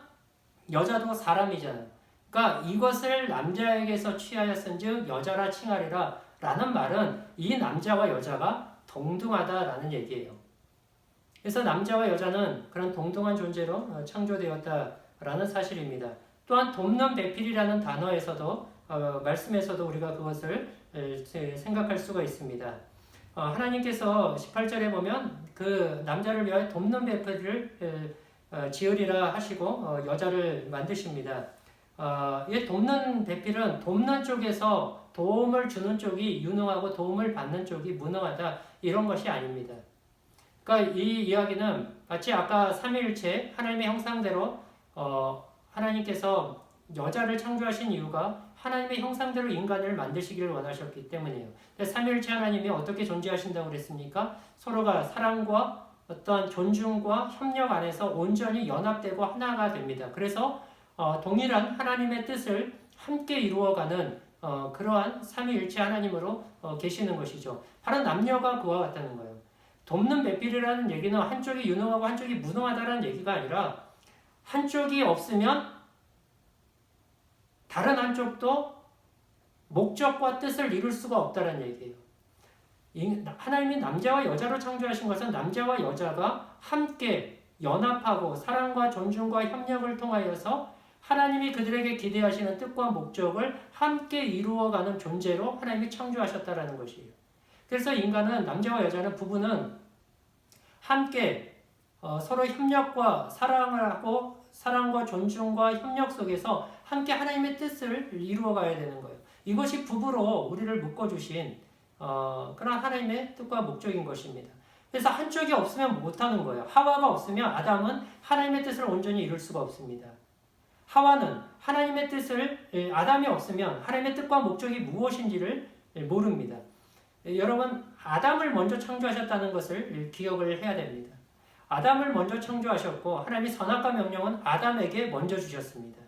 [SPEAKER 1] 여자도 사람이잖아요. 그러니까 이것을 남자에게서 취하였은즉 여자라 칭하리라 라는 말은 이 남자와 여자가 동등하다라는 얘기예요. 그래서 남자와 여자는 그런 동등한 존재로 창조되었다라는 사실입니다. 또한 돕는 배필이라는 단어에서도 말씀에서도 우리가 그것을 생각할 수가 있습니다. 하나님께서 18절에 보면 그 남자를 위하여 돕는 배필을 지으리라 하시고 여자를 만드십니다. 이 돕는 배필은 돕는 쪽에서 도움을 주는 쪽이 유능하고 도움을 받는 쪽이 무능하다 이런 것이 아닙니다. 그러니까 이 이야기는 마치 아까 삼위일체 하나님의 형상대로 하나님께서 여자를 창조하신 이유가 하나님의 형상대로 인간을 만드시기를 원하셨기 때문이에요. 삼위일체 하나님이 어떻게 존재하신다고 그랬습니까? 서로가 사랑과 어떤 존중과 협력 안에서 온전히 연합되고 하나가 됩니다. 그래서 동일한 하나님의 뜻을 함께 이루어가는 그러한 삼위일체 하나님으로 계시는 것이죠. 바로 남녀가 그와 같다는 거예요. 돕는 배필이라는 얘기는 한쪽이 유능하고 한쪽이 무능하다는 얘기가 아니라 한쪽이 없으면 다른 한쪽도 목적과 뜻을 이룰 수가 없다는 얘기예요. 하나님이 남자와 여자로 창조하신 것은 남자와 여자가 함께 연합하고 사랑과 존중과 협력을 통하여서 하나님이 그들에게 기대하시는 뜻과 목적을 함께 이루어가는 존재로 하나님이 창조하셨다는 것이에요. 그래서 인간은 남자와 여자는 부부는 함께 서로 협력과 사랑을 하고 사랑과 존중과 협력 속에서 함께 하나님의 뜻을 이루어가야 되는 거예요. 이것이 부부로 우리를 묶어주신 그런 하나님의 뜻과 목적인 것입니다. 그래서 한쪽이 없으면 못하는 거예요. 하와가 없으면 아담은 하나님의 뜻을 온전히 이룰 수가 없습니다. 하와는 하나님의 뜻을 아담이 없으면 하나님의 뜻과 목적이 무엇인지를 모릅니다. 여러분 아담을 먼저 창조하셨다는 것을 기억을 해야 됩니다. 아담을 먼저 창조하셨고 하나님이 선악과 명령은 아담에게 먼저 주셨습니다.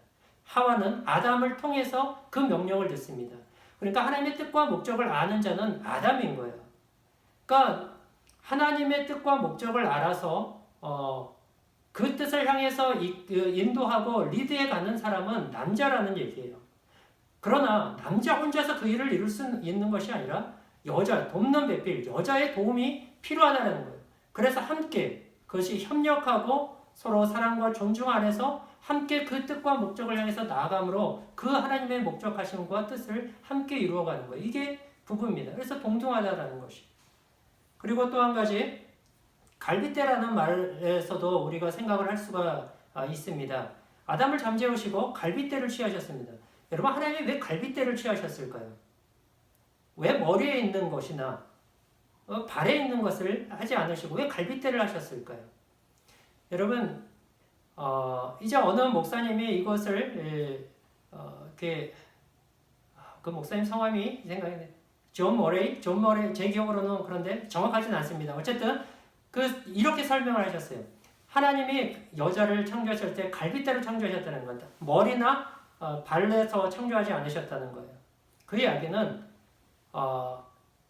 [SPEAKER 1] 하와는 아담을 통해서 그 명령을 듣습니다. 그러니까 하나님의 뜻과 목적을 아는 자는 아담인 거예요. 그러니까 하나님의 뜻과 목적을 알아서 그 뜻을 향해서 인도하고 리드해 가는 사람은 남자라는 얘기예요. 그러나 남자 혼자서 그 일을 이룰 수 있는 것이 아니라 여자, 돕는 배필, 여자의 도움이 필요하다는 거예요. 그래서 함께 그것이 협력하고 서로 사랑과 존중 안에서 함께 그 뜻과 목적을 향해서 나아감으로 그 하나님의 목적하심과 뜻을 함께 이루어가는 거예요. 이게 부부입니다. 그래서 동등하다라는 것이. 그리고 또 한 가지 갈빗대라는 말에서도 우리가 생각을 할 수가 있습니다. 아담을 잠재우시고 갈빗대를 취하셨습니다. 여러분 하나님이 왜 갈빗대를 취하셨을까요? 왜 머리에 있는 것이나 발에 있는 것을 하지 않으시고 왜 갈빗대를 하셨을까요? 여러분 이제 어느 목사님이 이것을 이렇게 그 목사님 성함이 생각이 나요. 존 머레이 제 기억으로는 그런데 정확하진 않습니다. 어쨌든 이렇게 설명을 하셨어요. 하나님이 여자를 창조하실 때 갈빗대로 창조하셨다는 겁니다. 머리나 발에서 창조하지 않으셨다는 거예요. 그 이야기는 더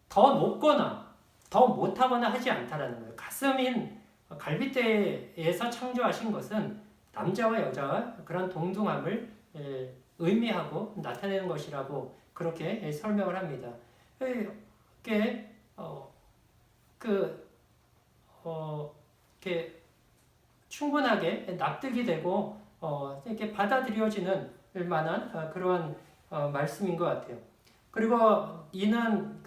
[SPEAKER 1] 높거나 더 못하거나 하지 않다라는 거예요. 가슴인 갈빗대에서 창조하신 것은 남자와 여자와 그런 동등함을 의미하고 나타내는 것이라고 그렇게 설명을 합니다. 이렇게 이렇게 충분하게 납득이 되고 이렇게 받아들여지는 만한 그러한 말씀인 것 같아요. 그리고 이는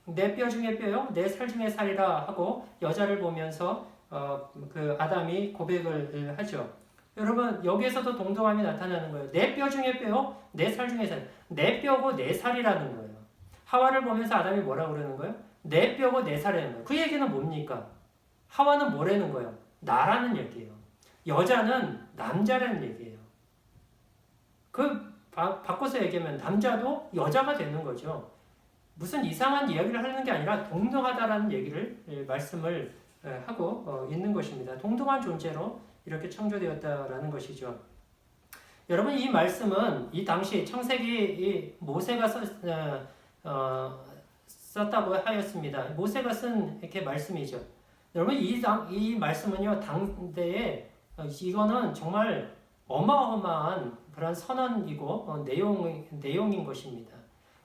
[SPEAKER 1] 내 뼈 중에 뼈요, 내 살 중에 살이라 하고 여자를 보면서 아담이 고백을 하죠. 여러분 여기에서도 동등함이 나타나는 거예요. 내 뼈 중에 뼈요, 내 살 중에 살. 내 뼈고 내 살이라는 거예요. 하와를 보면서 아담이 뭐라고 그러는 거예요? 내 뼈고 내 살이라는 거예요. 그 얘기는 뭡니까? 하와는 뭐라는 거예요? 나라는 얘기예요. 여자는 남자라는 얘기예요. 바꿔서 얘기하면 남자도 여자가 되는 거죠. 무슨 이상한 이야기를 하는 게 아니라 동등하다라는 얘기를 말씀을 하고 있는 것입니다. 동등한 존재로 이렇게 창조되었다라는 것이죠. 여러분 이 말씀은 이 당시 창세기 모세가 썼다고 하였습니다. 모세가 쓴 이렇게 말씀이죠. 여러분 이 말씀은요 당대에 이거는 정말 어마어마한 그런 선언이고 내용인 것입니다.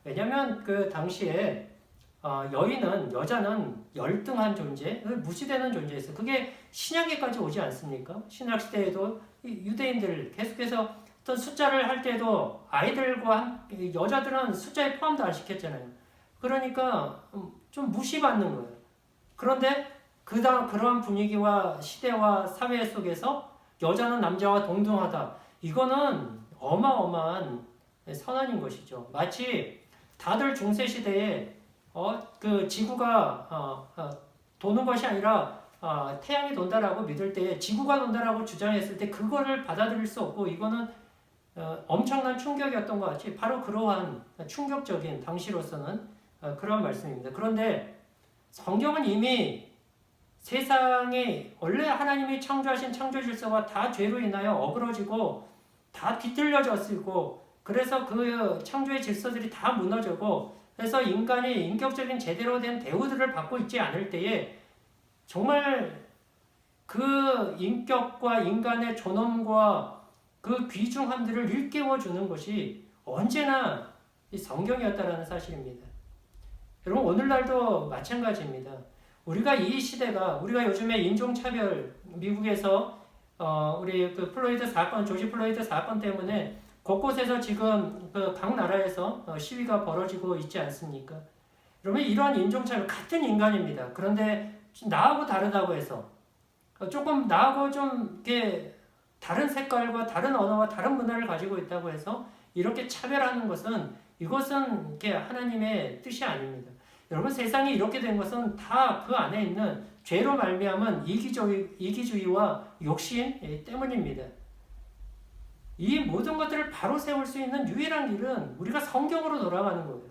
[SPEAKER 1] 왜냐하면 그 당시에 여자는 열등한 존재, 무시되는 존재였어요. 그게 신약에까지 오지 않습니까? 신약 시대에도 유대인들 계속해서 어떤 숫자를 할 때도 아이들과 여자들은 숫자에 포함도 안 시켰잖아요. 그러니까 좀 무시받는 거예요. 그런데 그러한 분위기와 시대와 사회 속에서 여자는 남자와 동등하다. 이거는 어마어마한 선언인 것이죠. 마치 다들 중세시대에 지구가 도는 것이 아니라 태양이 돈다라고 믿을 때 지구가 돈다라고 주장했을 때 그거를 받아들일 수 없고 이거는 엄청난 충격이었던 것 같이 바로 그러한 충격적인 당시로서는 그런 말씀입니다. 그런데 성경은 이미 세상에 원래 하나님이 창조하신 창조 질서가 다 죄로 인하여 어그러지고 다 뒤틀려졌고 그래서 그 창조의 질서들이 다 무너지고 그래서 인간이 인격적인 제대로 된 대우들을 받고 있지 않을 때에 정말 그 인격과 인간의 존엄과 그 귀중함들을 일깨워주는 것이 언제나 성경이었다라는 사실입니다. 여러분 오늘날도 마찬가지입니다. 우리가 이 시대가 우리가 요즘에 인종차별 미국에서 우리 플로이드 사건 조지 플로이드 사건 때문에 곳곳에서 지금 각 나라에서 시위가 벌어지고 있지 않습니까? 여러분 이러한 인종차별 같은 인간입니다. 그런데 나하고 다르다고 해서 조금 나하고 좀 이렇게 다른 색깔과 다른 언어와 다른 문화를 가지고 있다고 해서 이렇게 차별하는 것은 이것은 이렇게 하나님의 뜻이 아닙니다. 여러분 세상이 이렇게 된 것은 다 그 안에 있는 죄로 말미암은 이기주의와 욕심 때문입니다. 이 모든 것들을 바로 세울 수 있는 유일한 길은 우리가 성경으로 돌아가는 거예요.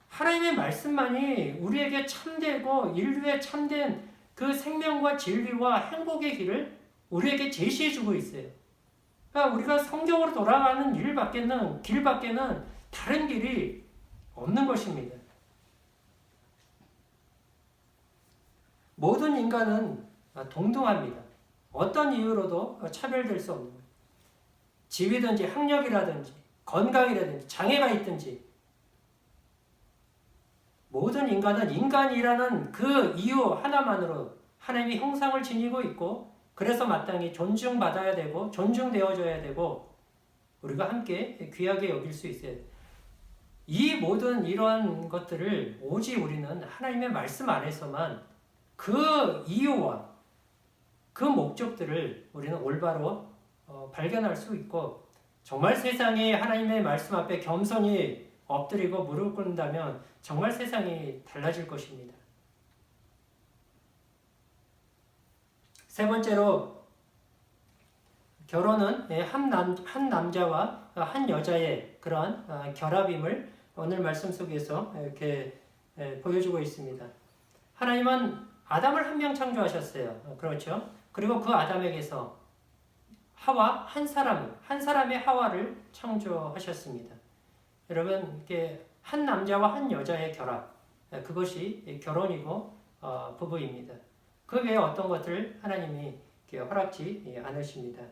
[SPEAKER 1] 하나님의 말씀만이 우리에게 참되고 인류의 참된 그 생명과 진리와 행복의 길을 우리에게 제시해주고 있어요. 그러니까 우리가 성경으로 돌아가는 길밖에는 다른 길이 없는 것입니다. 모든 인간은 동등합니다. 어떤 이유로도 차별될 수 없는 거예요. 지위든지 학력이라든지 건강이라든지 장애가 있든지 모든 인간은 인간이라는 그 이유 하나만으로 하나님의 형상을 지니고 있고 그래서 마땅히 존중받아야 되고 존중되어져야 되고 우리가 함께 귀하게 여길 수 있어요. 이 모든 이러한 것들을 오직 우리는 하나님의 말씀 안에서만 그 이유와 그 목적들을 우리는 올바로 발견할 수 있고 정말 세상에 하나님의 말씀 앞에 겸손히 엎드리고 무릎 꿇는다면 정말 세상이 달라질 것입니다. 세 번째로 결혼은 한 남자와 한 여자의 그런 결합임을 오늘 말씀 속에서 이렇게 보여주고 있습니다. 하나님은 아담을 한 명 창조하셨어요. 그렇죠? 그리고 그 아담에게서 하와 한 사람의 하와를 창조하셨습니다. 여러분, 이렇게 한 남자와 한 여자의 결합, 그것이 결혼이고 부부입니다. 그 외에 어떤 것들을 하나님이 허락지 않으십니다.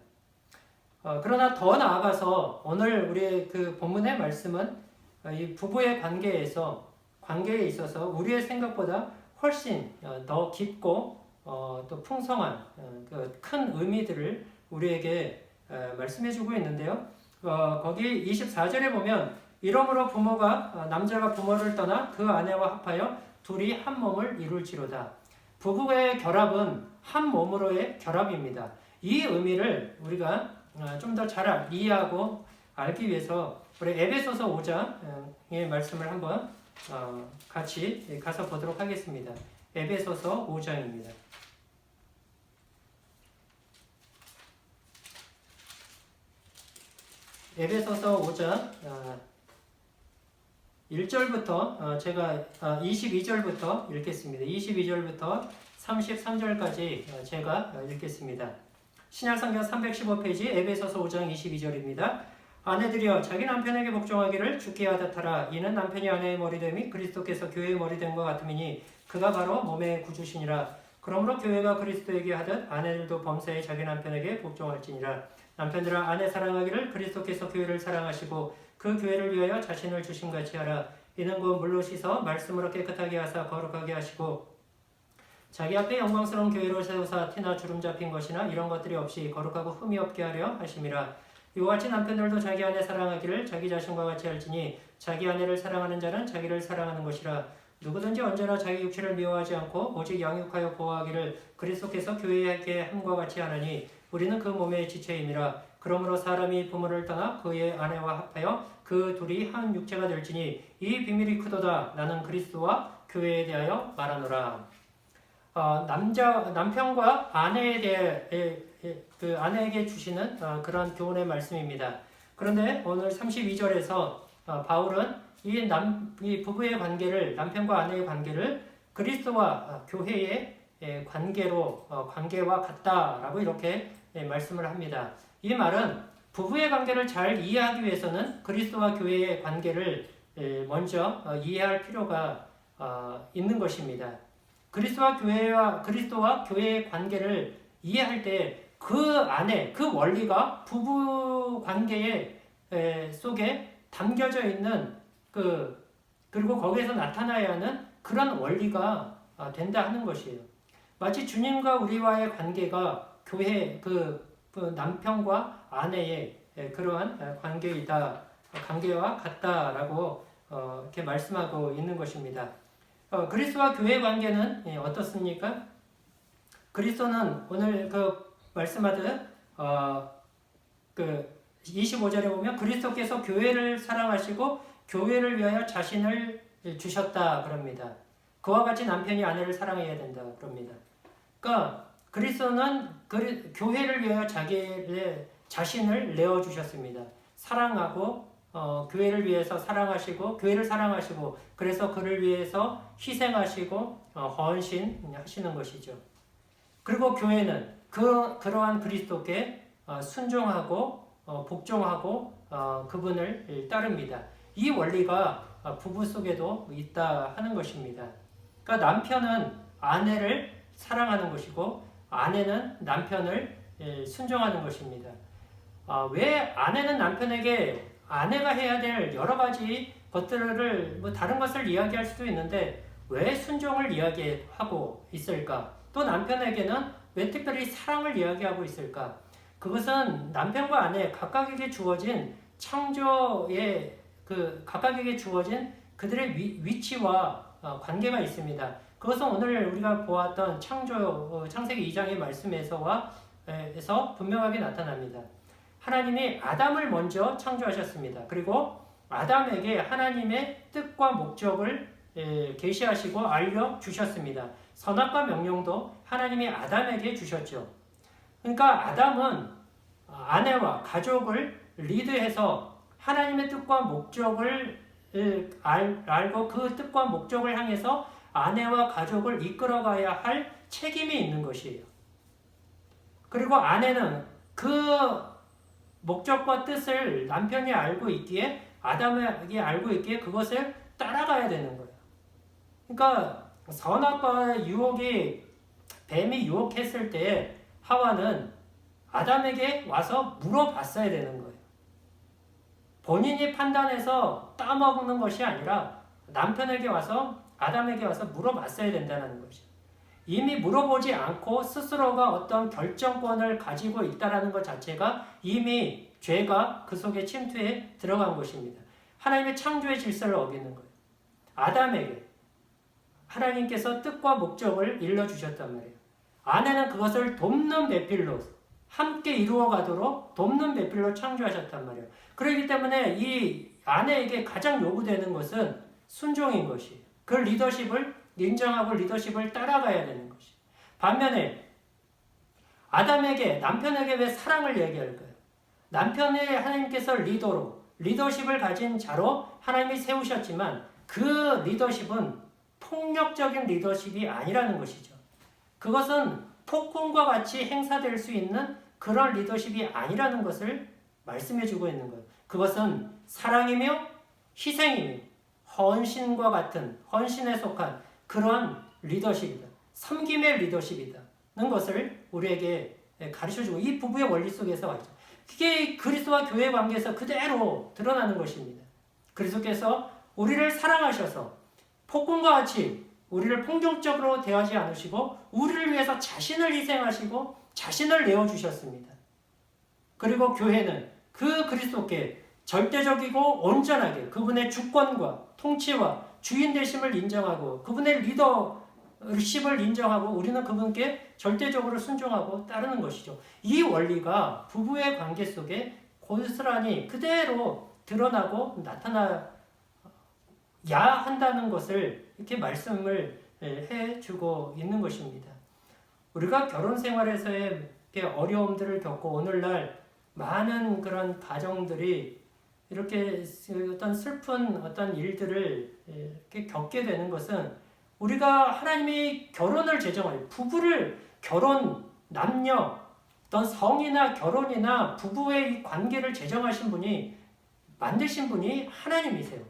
[SPEAKER 1] 그러나 더 나아가서 오늘 우리의 그 본문의 말씀은 이 부부의 관계에 있어서 우리의 생각보다 훨씬 더 깊고 또 풍성한 그 큰 의미들을 우리에게 말씀해주고 있는데요. 거기 24절에 보면 이러므로 부모가 남자가 부모를 떠나 그 아내와 합하여 둘이 한 몸을 이룰지로다. 부부의 결합은 한 몸으로의 결합입니다. 이 의미를 우리가 좀 더 잘 이해하고 알기 위해서 우리 에베소서 5장의 말씀을 한번 같이 가서 보도록 하겠습니다. 에베소서 5장입니다. 에베소서 5장 1절부터 제가 22절부터 읽겠습니다. 22절부터 33절까지 제가 읽겠습니다. 신약성경 315페이지 에베소서 5장 22절입니다. 아내들이여 자기 남편에게 복종하기를 주께 하듯하라. 이는 남편이 아내의 머리됨이 그리스도께서 교회의 머리됨과 같음이니 그가 바로 몸의 구주시니라. 그러므로 교회가 그리스도에게 하듯 아내들도 범사에 자기 남편에게 복종할지니라. 남편들아 아내 사랑하기를 그리스도께서 교회를 사랑하시고 그 교회를 위하여 자신을 주심같이 하라. 이는 곧 물로 씻어 말씀으로 깨끗하게 하사 거룩하게 하시고 자기 앞에 영광스러운 교회로 세우사 티나 주름 잡힌 것이나 이런 것들이 없이 거룩하고 흠이 없게 하려 하심이라. 이와 같이 남편들도 자기 아내 사랑하기를 자기 자신과 같이 할지니 자기 아내를 사랑하는 자는 자기를 사랑하는 것이라. 누구든지 언제나 자기 육체를 미워하지 않고 오직 양육하여 보호하기를 그리스도께서 교회에게 함과 같이 하나니 우리는 그 몸의 지체임이라. 그러므로 사람이 부모를 떠나 그의 아내와 합하여 그 둘이 한 육체가 될지니 이 비밀이 크도다. 나는 그리스도와 교회에 대하여 말하노라. 남편과 아내에 대해 그 아내에게 주시는 그런 교훈의 말씀입니다. 그런데 오늘 32절에서 바울은 이 부부의 관계를 남편과 아내의 관계를 그리스도와 교회의 관계와 같다라고 이렇게 말씀을 합니다. 이 말은 부부의 관계를 잘 이해하기 위해서는 그리스도와 교회의 관계를 먼저 이해할 필요가 있는 것입니다. 그리스도와 교회의 관계를 이해할 때 그 안에 그 원리가 부부 관계 속에 담겨져 있는 그리고 거기에서 나타나야 하는 그런 원리가 된다 하는 것이에요. 마치 주님과 우리와의 관계가 교회 그 남편과 아내의 그러한 관계와 같다라고 이렇게 말씀하고 있는 것입니다. 그리스도와 교회 관계는 어떻습니까? 그리스도는 오늘 말씀하듯 25절에 보면 그리스도께서 교회를 사랑하시고 교회를 위하여 자신을 주셨다 그럽니다. 그와 같이 남편이 아내를 사랑해야 된다 그럽니다. 그러니까 그리스도는 교회를 위하여 자신을 내어주셨습니다. 사랑하고 교회를 위해서 교회를 사랑하시고 그래서 그를 위해서 희생하시고 헌신하시는 것이죠. 그리고 교회는 그러한 그리스도께 순종하고 복종하고 그분을 따릅니다. 이 원리가 부부 속에도 있다 하는 것입니다. 그러니까 남편은 아내를 사랑하는 것이고 아내는 남편을 순종하는 것입니다. 왜 아내는 남편에게 아내가 해야 될 여러 가지 것들을 뭐 다른 것을 이야기할 수도 있는데 왜 순종을 이야기하고 있을까? 또 남편에게는 왜 특별히 사랑을 이야기하고 있을까? 그것은 남편과 아내 각각에게 주어진 창조의 각각에게 주어진 그들의 위치와 관계가 있습니다. 그것은 오늘 우리가 보았던 창세기 2장의 말씀에서 분명하게 나타납니다. 하나님이 아담을 먼저 창조하셨습니다. 그리고 아담에게 하나님의 뜻과 목적을 계시하시고 알려주셨습니다. 선악과 명령도 하나님이 아담에게 주셨죠. 그러니까 아담은 아내와 가족을 리드해서 하나님의 뜻과 목적을 알고 그 뜻과 목적을 향해서 아내와 가족을 이끌어가야 할 책임이 있는 것이에요. 그리고 아내는 그 목적과 뜻을 남편이 알고 있기에 아담이 알고 있기에 그것을 따라가야 되는 거예요. 그러니까 선악과 유혹이 뱀이 유혹했을 때 하와는 아담에게 와서 물어봤어야 되는 거예요. 본인이 판단해서 따먹는 것이 아니라 남편에게 와서 아담에게 와서 물어봤어야 된다는 것이죠. 이미 물어보지 않고 스스로가 어떤 결정권을 가지고 있다는 것 자체가 이미 죄가 그 속에 침투해 들어간 것입니다. 하나님의 창조의 질서를 어기는 거예요. 아담에게 하나님께서 뜻과 목적을 일러주셨단 말이에요. 아내는 그것을 돕는 배필로 함께 이루어가도록 돕는 배필로 창조하셨단 말이에요. 그렇기 때문에 이 아내에게 가장 요구되는 것은 순종인 것이에요. 그 리더십을 인정하고 리더십을 따라가야 되는 것이에요. 반면에 아담에게 남편에게 왜 사랑을 얘기할까요? 남편이 하나님께서 리더십을 가진 자로 하나님이 세우셨지만 그 리더십은 폭력적인 리더십이 아니라는 것이죠. 그것은 폭군과 같이 행사될 수 있는 그런 리더십이 아니라는 것을 말씀해주고 있는 거예요. 그것은 사랑이며 희생이며 헌신과 같은 헌신에 속한 그런 리더십이다. 섬김의 리더십이다는 것을 우리에게 가르쳐주고 이 부부의 원리 속에서 왔죠. 그게 그리스도와 교회 관계에서 그대로 드러나는 것입니다. 그리스도께서 우리를 사랑하셔서 폭군과 같이 우리를 폭력적으로 대하지 않으시고 우리를 위해서 자신을 희생하시고 자신을 내어주셨습니다. 그리고 교회는 그 그리스도께 절대적이고 온전하게 그분의 주권과 통치와 주인 되심을 인정하고 그분의 리더십을 인정하고 우리는 그분께 절대적으로 순종하고 따르는 것이죠. 이 원리가 부부의 관계 속에 고스란히 그대로 드러나고 나타나야 한다는 것을 이렇게 말씀을 해주고 있는 것입니다. 우리가 결혼 생활에서의 어려움들을 겪고 오늘날 많은 그런 가정들이 이렇게 어떤 슬픈 어떤 일들을 이렇게 겪게 되는 것은 우리가 하나님이 결혼을 부부를 남녀, 어떤 성이나 결혼이나 부부의 이 관계를 만드신 분이 하나님이세요.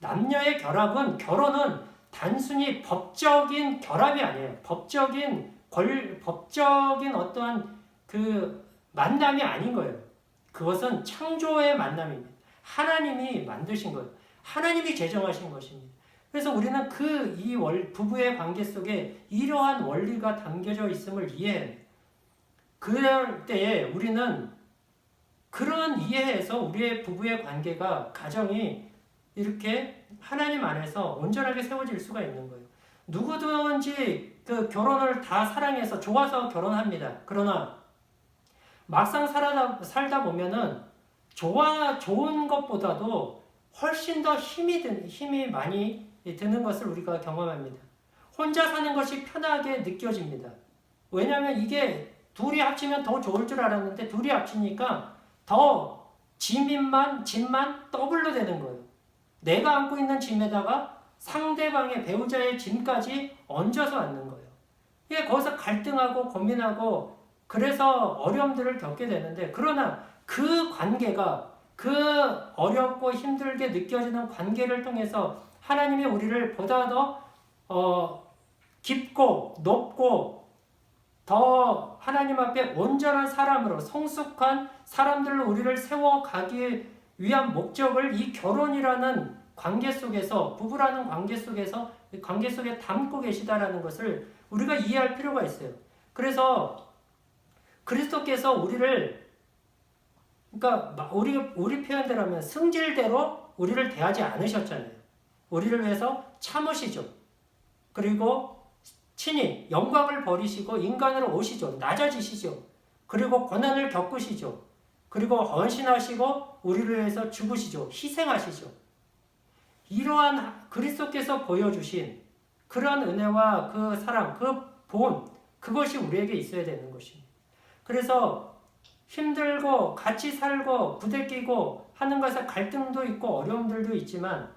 [SPEAKER 1] 남녀의 결혼은 단순히 법적인 결합이 아니에요. 법적인 어떠한 만남이 아닌 거예요. 그것은 창조의 만남입니다. 하나님이 만드신 거예요. 하나님이 제정하신 것입니다. 그래서 우리는 부부의 관계 속에 이러한 원리가 담겨져 있음을 이해해요. 그럴 때에 우리는 그런 이해에서 우리의 부부의 관계가 가정이 이렇게 하나님 안에서 온전하게 세워질 수가 있는 거예요. 누구든지 결혼을 다 사랑해서 좋아서 결혼합니다. 그러나 막상 살다 보면은 좋은 것보다도 훨씬 더 힘이 많이 드는 것을 우리가 경험합니다. 혼자 사는 것이 편하게 느껴집니다. 왜냐하면 이게 둘이 합치면 더 좋을 줄 알았는데 둘이 합치니까 더 짐만 더블로 되는 거예요. 내가 안고 있는 짐에다가 상대방의 배우자의 짐까지 얹어서 앉는 거예요. 이게 거기서 갈등하고 고민하고 그래서 어려움들을 겪게 되는데 그러나 그 관계가 어렵고 힘들게 느껴지는 관계를 통해서 하나님이 우리를 보다 더 깊고 높고 더 하나님 앞에 온전한 사람으로 성숙한 사람들로 우리를 세워가기 위한 목적을 이 결혼이라는 관계 속에서, 부부라는 관계 속에 담고 계시다라는 것을 우리가 이해할 필요가 있어요. 그래서 그리스도께서 우리를, 그러니까 우리 표현대로 하면 승질대로 우리를 대하지 않으셨잖아요. 우리를 위해서 참으시죠. 그리고 친히 영광을 버리시고 인간으로 오시죠. 낮아지시죠. 그리고 고난을 겪으시죠. 그리고 언신하시고 우리를 위해서 죽으시죠. 희생하시죠. 이러한 그리스도께서 보여주신 그런 은혜와 그 사랑, 그 본, 그것이 우리에게 있어야 되는 것입니다. 그래서 힘들고 같이 살고 부대끼고 하는 것에 갈등도 있고 어려움들도 있지만,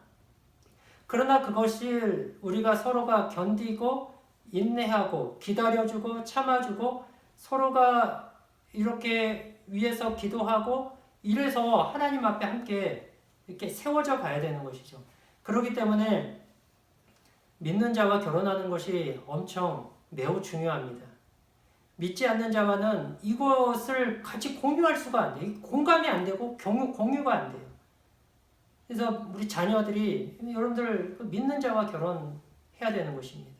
[SPEAKER 1] 그러나 그것을 우리가 서로가 견디고 인내하고 기다려주고 참아주고 서로가 이렇게 위해서 기도하고 이래서 하나님 앞에 함께 이렇게 세워져 가야 되는 것이죠. 그렇기 때문에 믿는 자와 결혼하는 것이 엄청 매우 중요합니다. 믿지 않는 자와는 이것을 같이 공유할 수가 안 돼요. 공감이 안 되고 공유가 안 돼요. 그래서 우리 자녀들이, 여러분들 믿는 자와 결혼해야 되는 것입니다.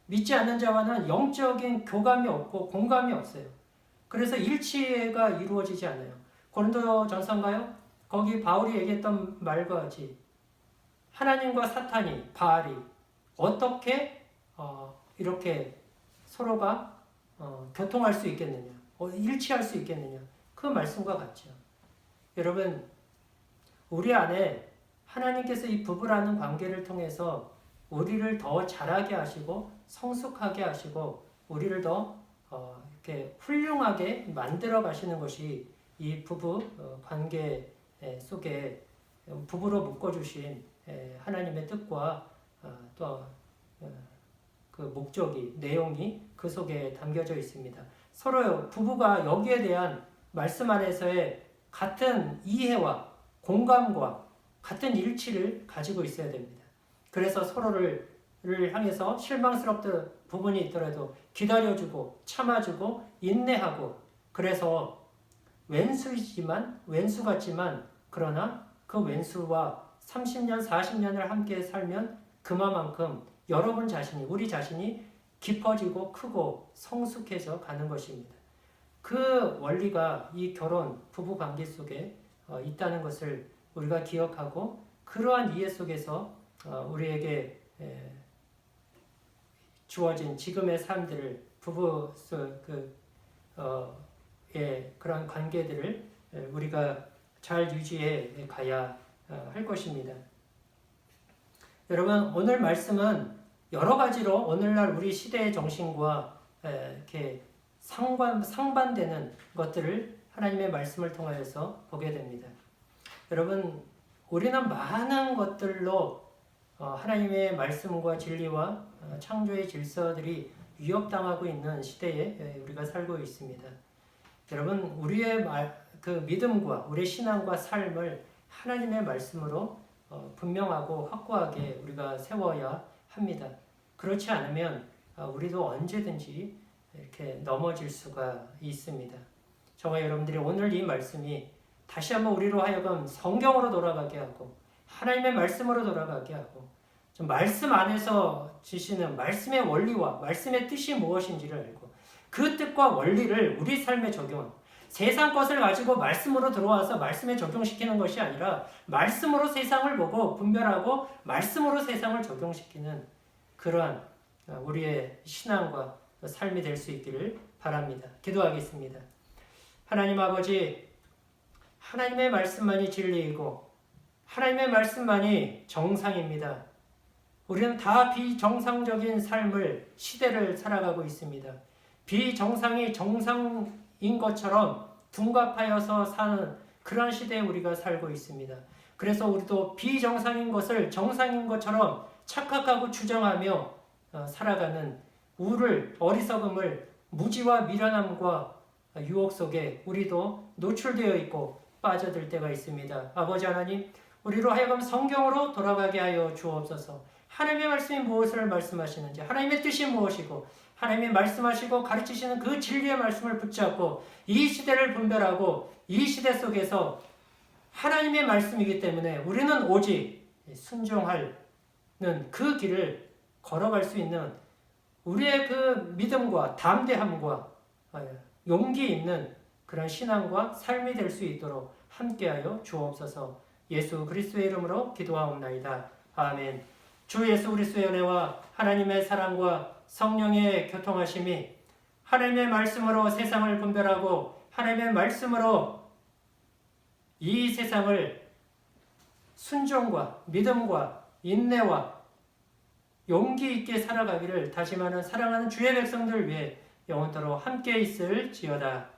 [SPEAKER 1] 믿지 않는 자와는 영적인 교감이 없고 공감이 없어요. 그래서 일치가 이루어지지 않아요. 고린도전서인가요? 거기 바울이 얘기했던 말과 같이 하나님과 사탄이, 바알이 어떻게 이렇게 서로가 교통할 수 있겠느냐, 일치할 수 있겠느냐, 그 말씀과 같죠. 여러분, 우리 안에 하나님께서 이 부부라는 관계를 통해서 우리를 더 자라게 하시고 성숙하게 하시고 우리를 더 이렇게 훌륭하게 만들어 가시는 것이 이 부부 관계 속에 부부로 묶어주신 하나님의 뜻과 또 그 목적이, 내용이 그 속에 담겨져 있습니다. 서로 부부가 여기에 대한 말씀 안에서의 같은 이해와 공감과 같은 일치를 가지고 있어야 됩니다. 그래서 서로를 향해서 실망스럽던 부분이 있더라도 기다려주고 참아주고 인내하고, 그래서 왼수 같지만 그러나 그 왼수와 30년 40년을 함께 살면 그만큼 여러분 자신이, 우리 자신이 깊어지고 크고 성숙해져 가는 것입니다. 그 원리가 이 결혼 부부 관계 속에 있다는 것을 우리가 기억하고, 그러한 이해 속에서 우리에게 주어진 지금의 삶들을, 부부 그런 관계들을 우리가 잘 유지해 가야 할 것입니다. 여러분, 오늘 말씀은 여러 가지로 오늘날 우리 시대의 정신과 이렇게 상반되는 것들을 하나님의 말씀을 통하여서 보게 됩니다. 여러분, 우리는 많은 것들로 하나님의 말씀과 진리와 창조의 질서들이 위협당하고 있는 시대에 우리가 살고 있습니다. 여러분, 우리의 그 믿음과 우리의 신앙과 삶을 하나님의 말씀으로 분명하고 확고하게 우리가 세워야 합니다. 그렇지 않으면 우리도 언제든지 이렇게 넘어질 수가 있습니다. 저와 여러분들이 오늘 이 말씀이 다시 한번 우리로 하여금 성경으로 돌아가게 하고 하나님의 말씀으로 돌아가게 하고, 좀 말씀 안에서 주시는 말씀의 원리와 말씀의 뜻이 무엇인지를 알고 그 뜻과 원리를 우리 삶에 적용, 세상 것을 가지고 말씀으로 들어와서 말씀에 적용시키는 것이 아니라 말씀으로 세상을 보고 분별하고 말씀으로 세상을 적용시키는 그러한 우리의 신앙과 삶이 될 수 있기를 바랍니다. 기도하겠습니다. 하나님 아버지, 하나님의 말씀만이 진리이고 하나님의 말씀만이 정상입니다. 우리는 다 비정상적인 삶을, 시대를 살아가고 있습니다. 비정상이 정상인 것처럼 둔갑하여서 사는 그런 시대에 우리가 살고 있습니다. 그래서 우리도 비정상인 것을 정상인 것처럼 착각하고 주장하며 살아가는 어리석음을, 무지와 미련함과 유혹 속에 우리도 노출되어 있고 빠져들 때가 있습니다. 아버지 하나님, 우리로 하여금 성경으로 돌아가게 하여 주옵소서. 하나님의 말씀이 무엇을 말씀하시는지, 하나님의 뜻이 무엇이고 하나님이 말씀하시고 가르치시는 그 진리의 말씀을 붙잡고 이 시대를 분별하고 이 시대 속에서 하나님의 말씀이기 때문에 우리는 오직 순종하는 그 길을 걸어갈 수 있는 우리의 그 믿음과 담대함과 용기 있는 그런 신앙과 삶이 될 수 있도록 함께하여 주옵소서. 예수 그리스도의 이름으로 기도하옵나이다. 아멘. 주 예수 그리스도의 은혜와 하나님의 사랑과 성령의 교통하심이 하나님의 말씀으로 세상을 분별하고 하나님의 말씀으로 이 세상을 순종과 믿음과 인내와 용기 있게 살아가기를 다짐하는 사랑하는 주의 백성들 위해 영원토록 함께 있을지어다.